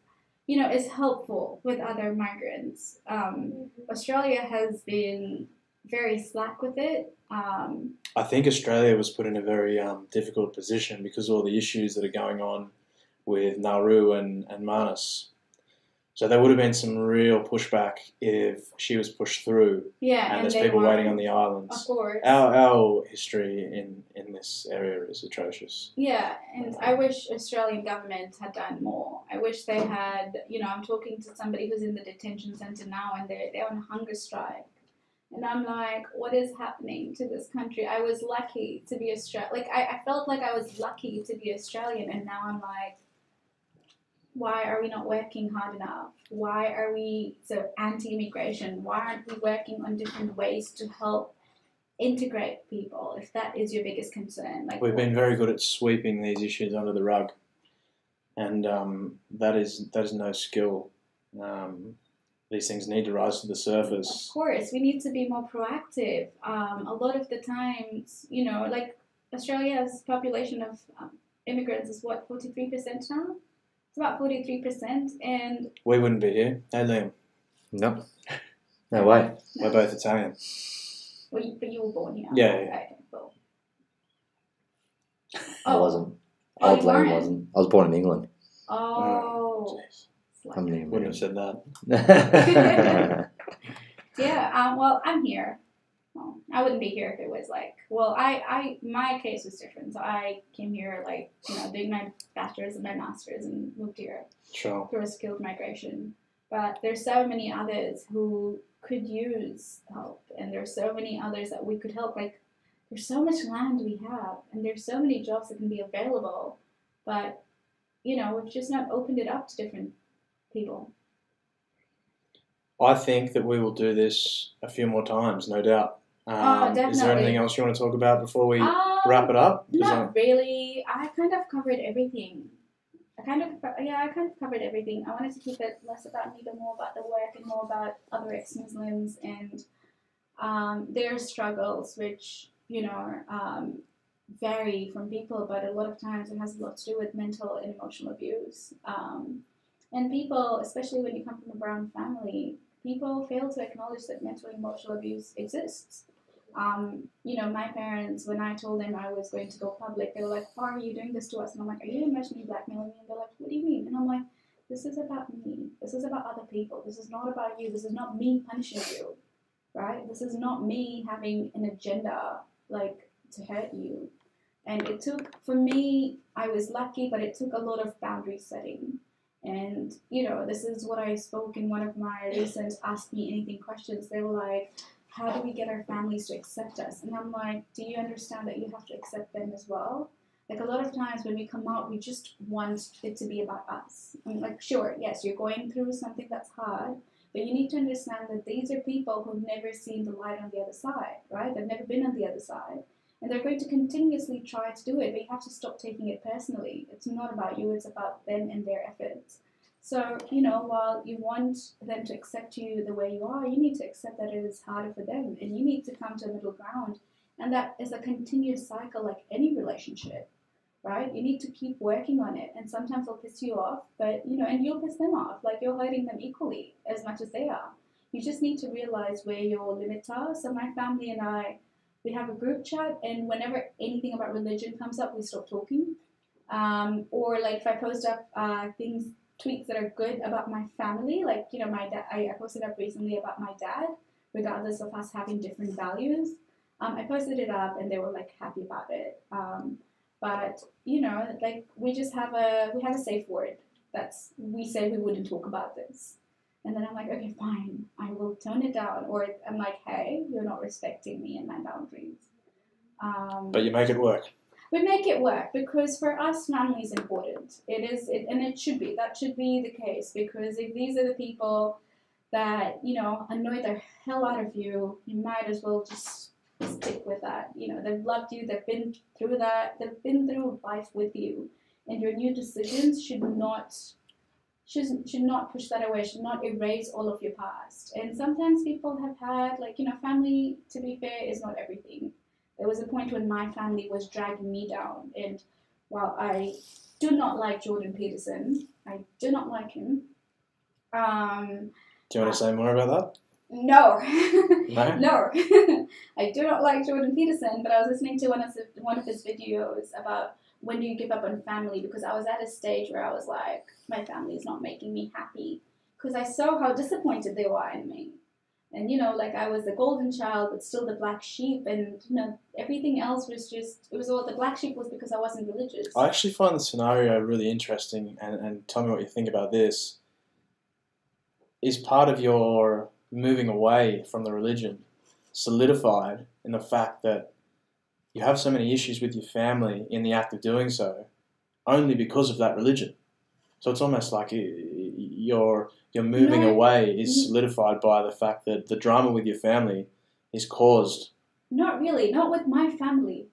helpful with other migrants. Australia has been very slack with it. I think Australia was put in a very difficult position because of all the issues that are going on with Nauru and Manus. So there would have been some real pushback if she was pushed through, Yeah, and and there's they people waiting on weren't, the of islands. course. Our history in this area is atrocious. Yeah, and I wish Australian government had done more. I wish they had, I'm talking to somebody who's in the detention centre now and they're on a hunger strike. And I'm like, what is happening to this country? I was lucky to be Australian. Like, I felt like I was lucky to be Australian, and now I'm like, why are we not working hard enough? Why are we so anti-immigration? Why aren't we working on different ways to help integrate people, if that is your biggest concern? Like, We've been very good at sweeping these issues under the rug, and that is no skill. These things need to rise to the surface. Of course, we need to be more proactive. A lot of the times, like Australia's population of immigrants is what, 43% now? It's about 43%, and we wouldn't be here. Hey, Liam. No. No way. We're both Italian. Well, but you were born here. Yeah. Okay, well. I wasn't. Oh, Old you Liam weren't? wasn't. I was born in England. Oh. Jeez. I'm the Wouldn't have said that. Yeah, well, I'm here. Well, I wouldn't be here if it was like, well, my case was different. So I came here, doing my bachelor's and my master's and moved here Sure. through a skilled migration. But there's so many others who could use help, and there's so many others that we could help. Like, there's so much land we have, and there's so many jobs that can be available, but, we've just not opened it up to different people. I think that we will do this a few more times, no doubt. Definitely. Is there anything else you want to talk about before we wrap it up? Not really. I kind of covered everything. I kind of covered everything. I wanted to keep it less about me, but more about the work and more about other ex-Muslims and their struggles, which, vary from people, but a lot of times it has a lot to do with mental and emotional abuse. And people, especially when you come from a brown family, people fail to acknowledge that mental and emotional abuse exists. My parents, when I told them I was going to go public, they were like, why are you doing this to us? And I'm like, are you emotionally blackmailing me? And they're like, what do you mean? And I'm like, this is about me. This is about other people. This is not about you. This is not me punishing you, right? This is not me having an agenda, to hurt you. And it took, for me, I was lucky, but it took a lot of boundary setting. And, this is what I spoke in one of my recent Ask Me Anything questions. They were like, how do we get our families to accept us? And I'm like, do you understand that you have to accept them as well? Like, a lot of times when we come out, we just want it to be about us. I'm like, sure, yes, you're going through something that's hard, but you need to understand that these are people who've never seen the light on the other side, right? They've never been on the other side. And they're going to continuously try to do it, but you have to stop taking it personally. It's not about you, it's about them and their efforts. So, while you want them to accept you the way you are, you need to accept that it is harder for them, and you need to come to a middle ground. And that is a continuous cycle, like any relationship, right? You need to keep working on it, and sometimes it'll piss you off, but, and you'll piss them off, like you're hurting them equally as much as they are. You just need to realize where your limits are. So my family and I, we have a group chat, and whenever anything about religion comes up, we stop talking. Or if I post up tweets that are good about my family, my dad, I posted up recently about my dad, regardless of us having different values. I posted it up, and they were happy about it. But we just have a safe word we said we wouldn't talk about this. And then I'm like, okay, fine, I will tone it down. Or I'm like, hey, you're not respecting me and my boundaries. But you make it work. We make it work because for us, family is important. And it should be. That should be the case, because if these are the people that, annoy the hell out of you, you might as well just stick with that. They've loved you, they've been through that, they've been through life with you. And your new decisions should not push that away, should not erase all of your past. And sometimes people have had, family, to be fair, is not everything. There was a point when my family was dragging me down, and while I do not like Jordan Peterson, I do not like him. Do you want to say more about that? No. No? No. I do not like Jordan Peterson, but I was listening to one of his videos about when do you give up on family, because I was at a stage where I was like, my family is not making me happy. because I saw how disappointed they were in me. And, like I was the golden child, but still the black sheep. And, everything else was just, it was all, the black sheep was because I wasn't religious. I actually find the scenario really interesting, and tell me what you think about this. Is part of your moving away from the religion solidified in the fact that you have so many issues with your family in the act of doing so only because of that religion? So it's almost like your moving away is solidified by the fact that the drama with your family is caused. Not really. Not with my family.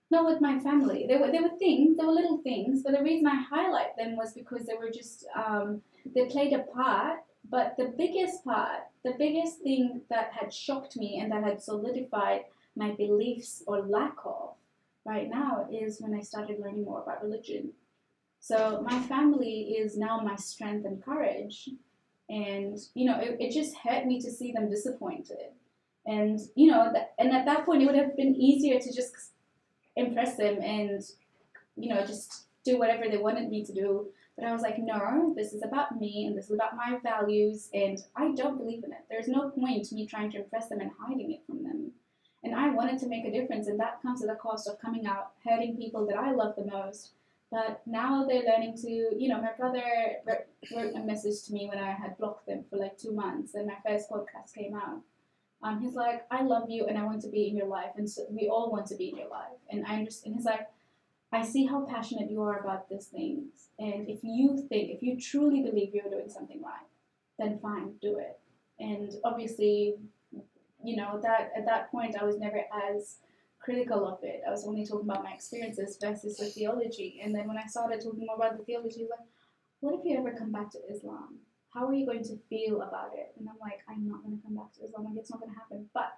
Not with my family. There were things. There were little things. But the reason I highlight them was because they were just they played a part. But the biggest thing that had shocked me and that had solidified my beliefs or lack of right now is when I started learning more about religion. So my family is now my strength and courage. And, it just hurt me to see them disappointed. And, and at that point, it would have been easier to just impress them and, just do whatever they wanted me to do. But I was like, no, this is about me and this is about my values. And I don't believe in it. There's no point me trying to impress them and hiding it from them. And I wanted to make a difference. And that comes at the cost of coming out, hurting people that I love the most. But now they're learning to, my brother wrote a message to me when I had blocked them for like 2 months and my first podcast came out. He's like, I love you and I want to be in your life. And so we all want to be in your life. And I understand. He's like, I see how passionate you are about these things. And if you truly believe you're doing something right, then fine, do it. And obviously, that at that point I was never as critical of it. I was only talking about my experiences versus the theology. And then when I started talking more about the theology, like, what if you ever come back to Islam? How are you going to feel about it? And I'm like, I'm not going to come back to Islam. Like, it's not going to happen. But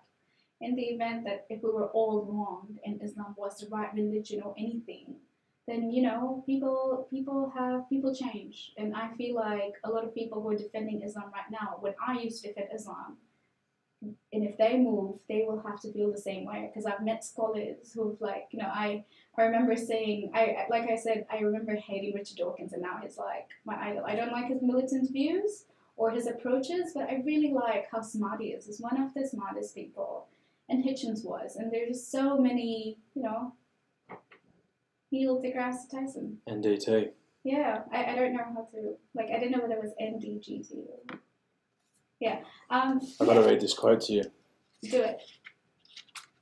in the event that if we were all wrong and Islam was the right religion or anything, then, people change. And I feel like a lot of people who are defending Islam right now, when I used to defend Islam, and if they move, they will have to feel the same way. Because I've met scholars who've I remember saying, like I said, I remember hating Richard Dawkins, and now he's like my idol. I don't like his militant views or his approaches, but I really like how smart he is. He's one of the smartest people, and Hitchens was. And there's just so many, Neil deGrasse Tyson. NDT. Yeah, I don't know how to, I didn't know whether it was NDGT. Yeah. I've got to read this quote to you. Do it.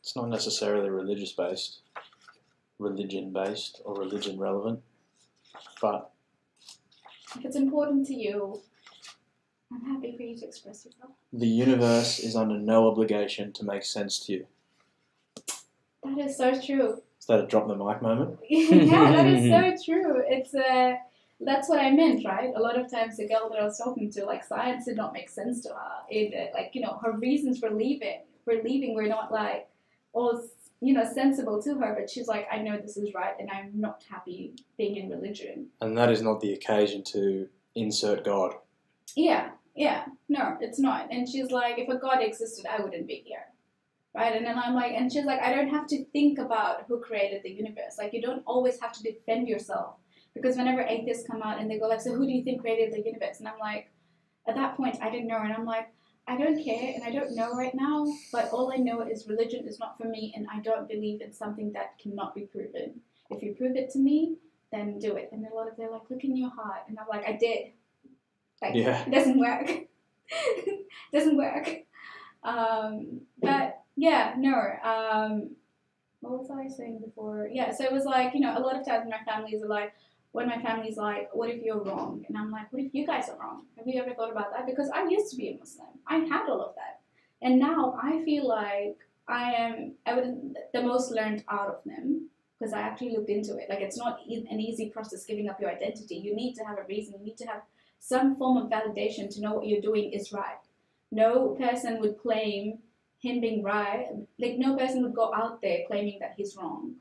It's not necessarily religion-based, or religion relevant, but if it's important to you, I'm happy for you to express yourself. The universe is under no obligation to make sense to you. That is so true. Is that a drop the mic moment? Yeah, that is so true. It's that's what I meant, right? A lot of times the girl that I was talking to, science did not make sense to her. Her reasons for leaving were not all, sensible to her, but she's like, I know this is right and I'm not happy being in religion. And that is not the occasion to insert God. Yeah, no, it's not. And she's like, if a God existed, I wouldn't be here. Right? And then I'm like, and she's like, I don't have to think about who created the universe. You don't always have to defend yourself. Because whenever atheists come out and they go so who do you think created the universe? And I'm like, at that point, I didn't know. And I'm like, I don't care and I don't know right now. But all I know is religion is not for me and I don't believe in something that cannot be proven. If you prove it to me, then do it. And they're like, look in your heart. And I'm like, I did. It doesn't work. It doesn't work. But yeah, no. What was I saying before? Yeah, so it was a lot of times my family's like, what if you're wrong? And I'm like, what if you guys are wrong? Have you ever thought about that? Because I used to be a Muslim. I had all of that. And now I feel like I was the most learned out of them because I actually looked into it. It's not an easy process giving up your identity. You need to have a reason. You need to have some form of validation to know what you're doing is right. No person would claim him being right. No person would go out there claiming that he's wrong.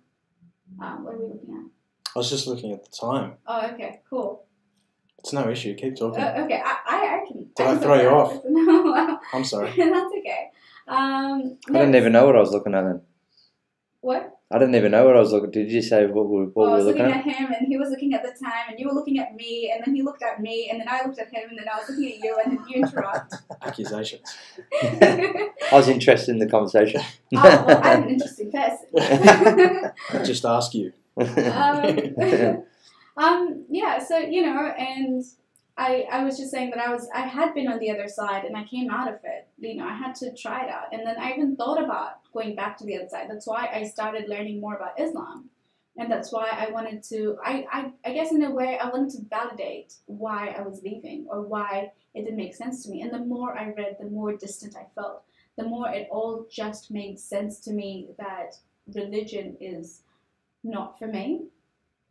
What are we looking at? I was just looking at the time. Oh, okay, cool. It's no issue. Keep talking. Okay, I can. Did I throw you off? No. I'm sorry. That's okay. I didn't even know what I was looking at then. What? I didn't even know what I was looking. Did you say what we I were was looking looking at? at him, and he was looking at the time, and you were looking at me, and then he looked at me, and then I looked at him, and then I was looking at you, and then you interrupt. Accusations. I was interested in the conversation. Oh, well, I'm an interesting person. Just ask you. Yeah, so, and I was just saying that I had been on the other side, and I came out of it. I had to try it out. And then I even thought about going back to the other side. That's why I started learning more about Islam. And that's why I wanted to, I guess in a way, I wanted to validate why I was leaving or why it didn't make sense to me. And the more I read, the more distant I felt. The more it all just made sense to me that religion is not for me.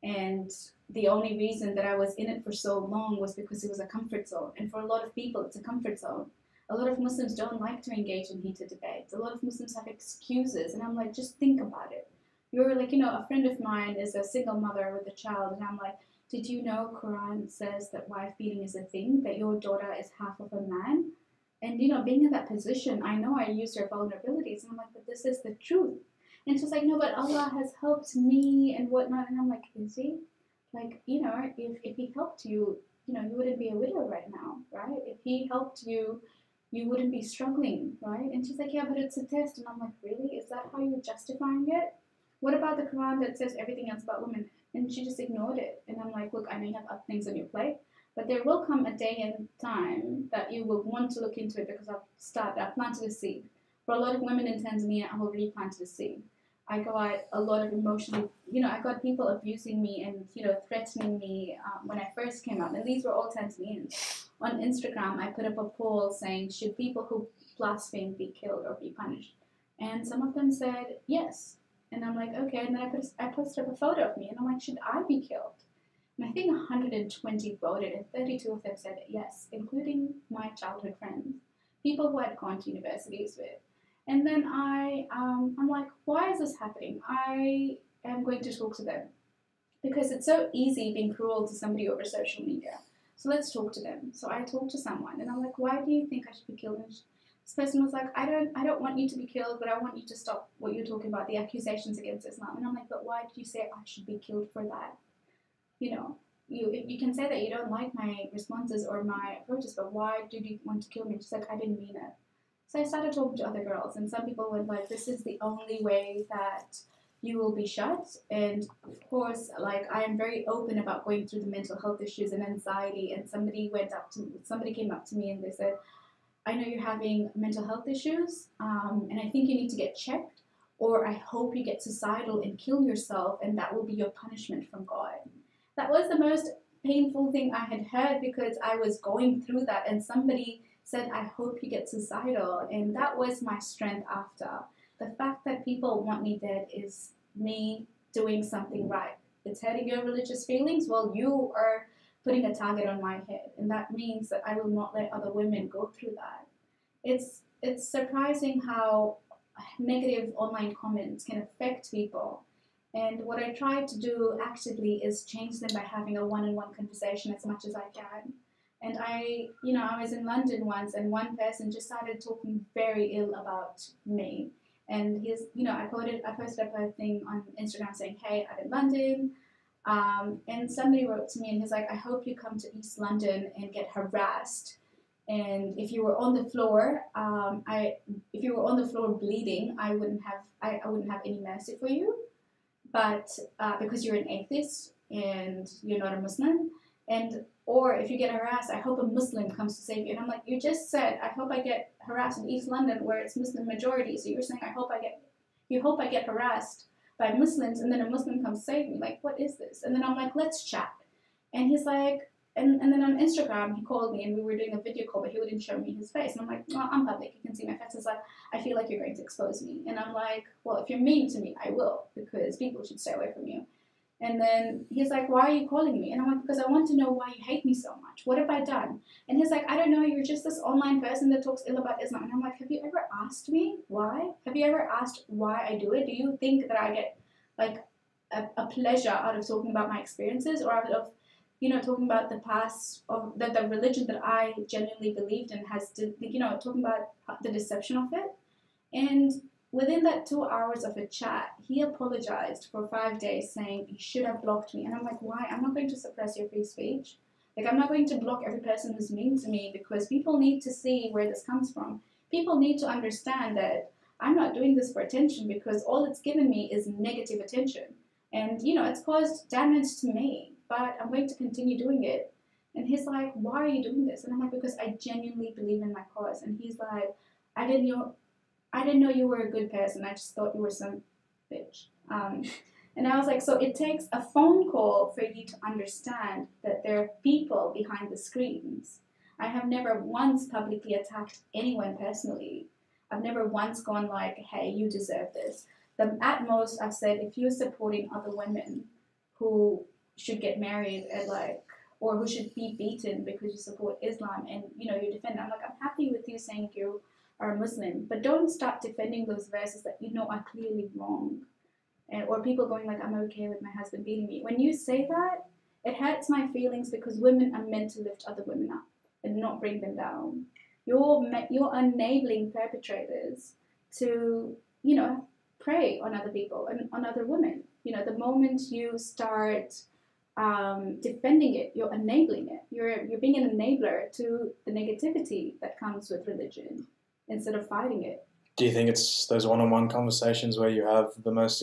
And the only reason that I was in it for so long was because it was a comfort zone. And for a lot of people, it's a comfort zone. A lot of Muslims don't like to engage in heated debates. A lot of Muslims have excuses. And I'm like, just think about it. You're like, a friend of mine is a single mother with a child. And I'm like, did you know Quran says that wife beating is a thing, that your daughter is half of a man? And, being in that position, I know I use her vulnerabilities. And I'm like, but this is the truth. And she's like, no, but Allah has helped me and whatnot. And I'm like, is he? Like, if he helped you, you wouldn't be a widow right now, right? If he helped you, you wouldn't be struggling, right? And she's like, yeah, but it's a test. And I'm like, really? Is that how you're justifying it? What about the Quran that says everything else about women? And she just ignored it. And I'm like, look, I know you have other things on your plate, but there will come a day and time that you will want to look into it because I've planted a seed. For a lot of women in Tanzania, I've already planted a seed. I got a lot of emotional, I got people abusing me and, threatening me when I first came out. And these were all Tanzanians. On Instagram, I put up a poll saying, should people who blaspheme be killed or be punished? And some of them said, yes. And I'm like, okay. And then I posted up a photo of me and I'm like, should I be killed? And I think 120 voted and 32 of them said yes, including my childhood friends, people who I'd gone to universities with. And then I'm like, why is this happening? I am going to talk to them because it's so easy being cruel to somebody over social media. So let's talk to them. So I talked to someone and I'm like, why do you think I should be killed? And this person was like, I don't want you to be killed, but I want you to stop what you're talking about, the accusations against Islam. And I'm like, but why did you say I should be killed for that? You can say that you don't like my responses or my approaches, but why did you want to kill me? She's like, I didn't mean it. So I started talking to other girls, and some people went like, this is the only way that you will be shot. And of course, like, I am very open about going through the mental health issues and anxiety. And somebody came up to me and they said, I know you're having mental health issues, and I think you need to get checked, or I hope you get suicidal and kill yourself, and that will be your punishment from God. That was the most painful thing I had heard because I was going through that, and somebody said, I hope you get suicidal. And that was my strength after. The fact that people want me dead is me doing something right. It's hurting your religious feelings. Well, you are putting a target on my head. And that means that I will not let other women go through that. It's surprising how negative online comments can affect people. And what I try to do actively is change them by having a one-on-one conversation as much as I can. And I was in London once, and one person just started talking very ill about me. And I posted up a thing on Instagram saying, hey, I'm in London. And somebody wrote to me and he's like, I hope you come to East London and get harassed. And if you were on the floor, bleeding, I wouldn't have any mercy for you. But because you're an atheist and you're not a Muslim, or if you get harassed, I hope a Muslim comes to save you. And I'm like, you just said, I hope I get harassed in East London where it's Muslim majority. So you're saying, you hope I get harassed by Muslims and then a Muslim comes save me. Like, what is this? And then I'm like, let's chat. And he's like, and then on Instagram, he called me and we were doing a video call, but he wouldn't show me his face. And I'm like, well, I'm public. You can see my face. He's like, I feel like you're going to expose me. And I'm like, well, if you're mean to me, I will, because people should stay away from you. And then he's like, why are you calling me? And I'm like, because I want to know why you hate me so much. What have I done? And he's like, I don't know. You're just this online person that talks ill about Islam. And I'm like, have you ever asked me why? Have you ever asked why I do it? Do you think that I get like a pleasure out of talking about my experiences or out of, talking about the past of the religion that I genuinely believed in talking about the deception of it? And within that 2 hours of a chat, he apologized for 5 days, saying you should have blocked me. And I'm like, why? I'm not going to suppress your free speech. Like, I'm not going to block every person who's mean to me, because people need to see where this comes from. People need to understand that I'm not doing this for attention, because all it's given me is negative attention. And, it's caused damage to me, but I'm going to continue doing it. And he's like, why are you doing this? And I'm like, because I genuinely believe in my cause. And he's like, I didn't know you were a good person. I just thought you were some bitch. And I was like, so it takes a phone call for you to understand that there are people behind the screens. I have never once publicly attacked anyone personally. I've never once gone like, hey, you deserve this. At most, I've said, if you're supporting other women who should get married or who should be beaten because you support Islam and, you defend, I'm like, I'm happy with you saying you are a Muslim, but don't start defending those verses that are clearly wrong. Or people going like, I'm okay with my husband beating me. When you say that, it hurts my feelings, because women are meant to lift other women up and not bring them down. You're enabling perpetrators to, prey on other people and on other women. The moment you start defending it, you're enabling it. You're being an enabler to the negativity that comes with religion instead of fighting it. Do you think it's those one-on-one conversations where you have the most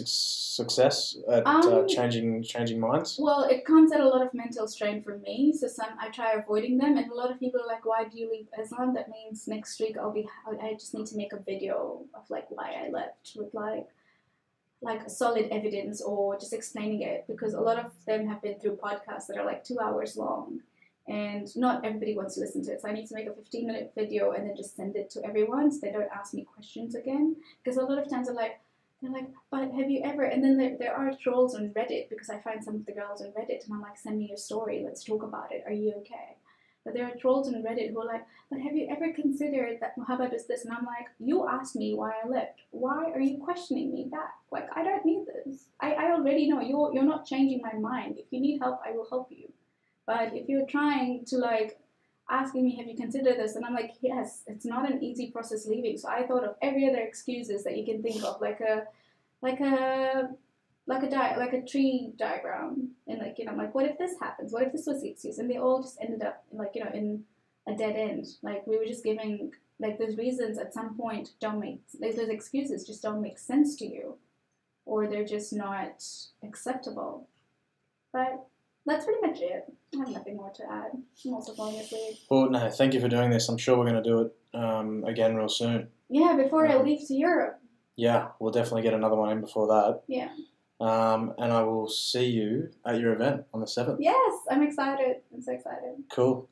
success at changing minds? Well, it comes at a lot of mental strain for me, so I try avoiding them, and a lot of people are like, why do you leave Islam? That means next week I just need to make a video of like why I left, with like solid evidence, or just explaining it, because a lot of them have been through podcasts that are like 2 hours long. And not everybody wants to listen to it. So I need to make a 15-minute video and then just send it to everyone so they don't ask me questions again. Because a lot of times they're like, but have you ever? And then there are trolls on Reddit, because I find some of the girls on Reddit and I'm like, send me your story. Let's talk about it. Are you okay? But there are trolls on Reddit who are like, but have you ever considered that Muhammad does this? And I'm like, you asked me why I left. Why are you questioning me back? Like, I don't need this. I already know. You're not changing my mind. If you need help, I will help you. But if you're trying to asking me, have you considered this? And I'm like, yes, it's not an easy process leaving. So I thought of every other excuses that you can think of, like a tree diagram. And I'm like, what if this happens? What if this was the excuse? And they all just ended up in a dead end. Like, we were just giving those reasons at some point those excuses just don't make sense to you, or they're just not acceptable. But that's pretty much it. I have nothing more to add. I'm also falling asleep. Well, no, thank you for doing this. I'm sure we're going to do it again real soon. Yeah, before I leave to Europe. Yeah, we'll definitely get another one in before that. Yeah. And I will see you at your event on the 7th. Yes, I'm excited. I'm so excited. Cool.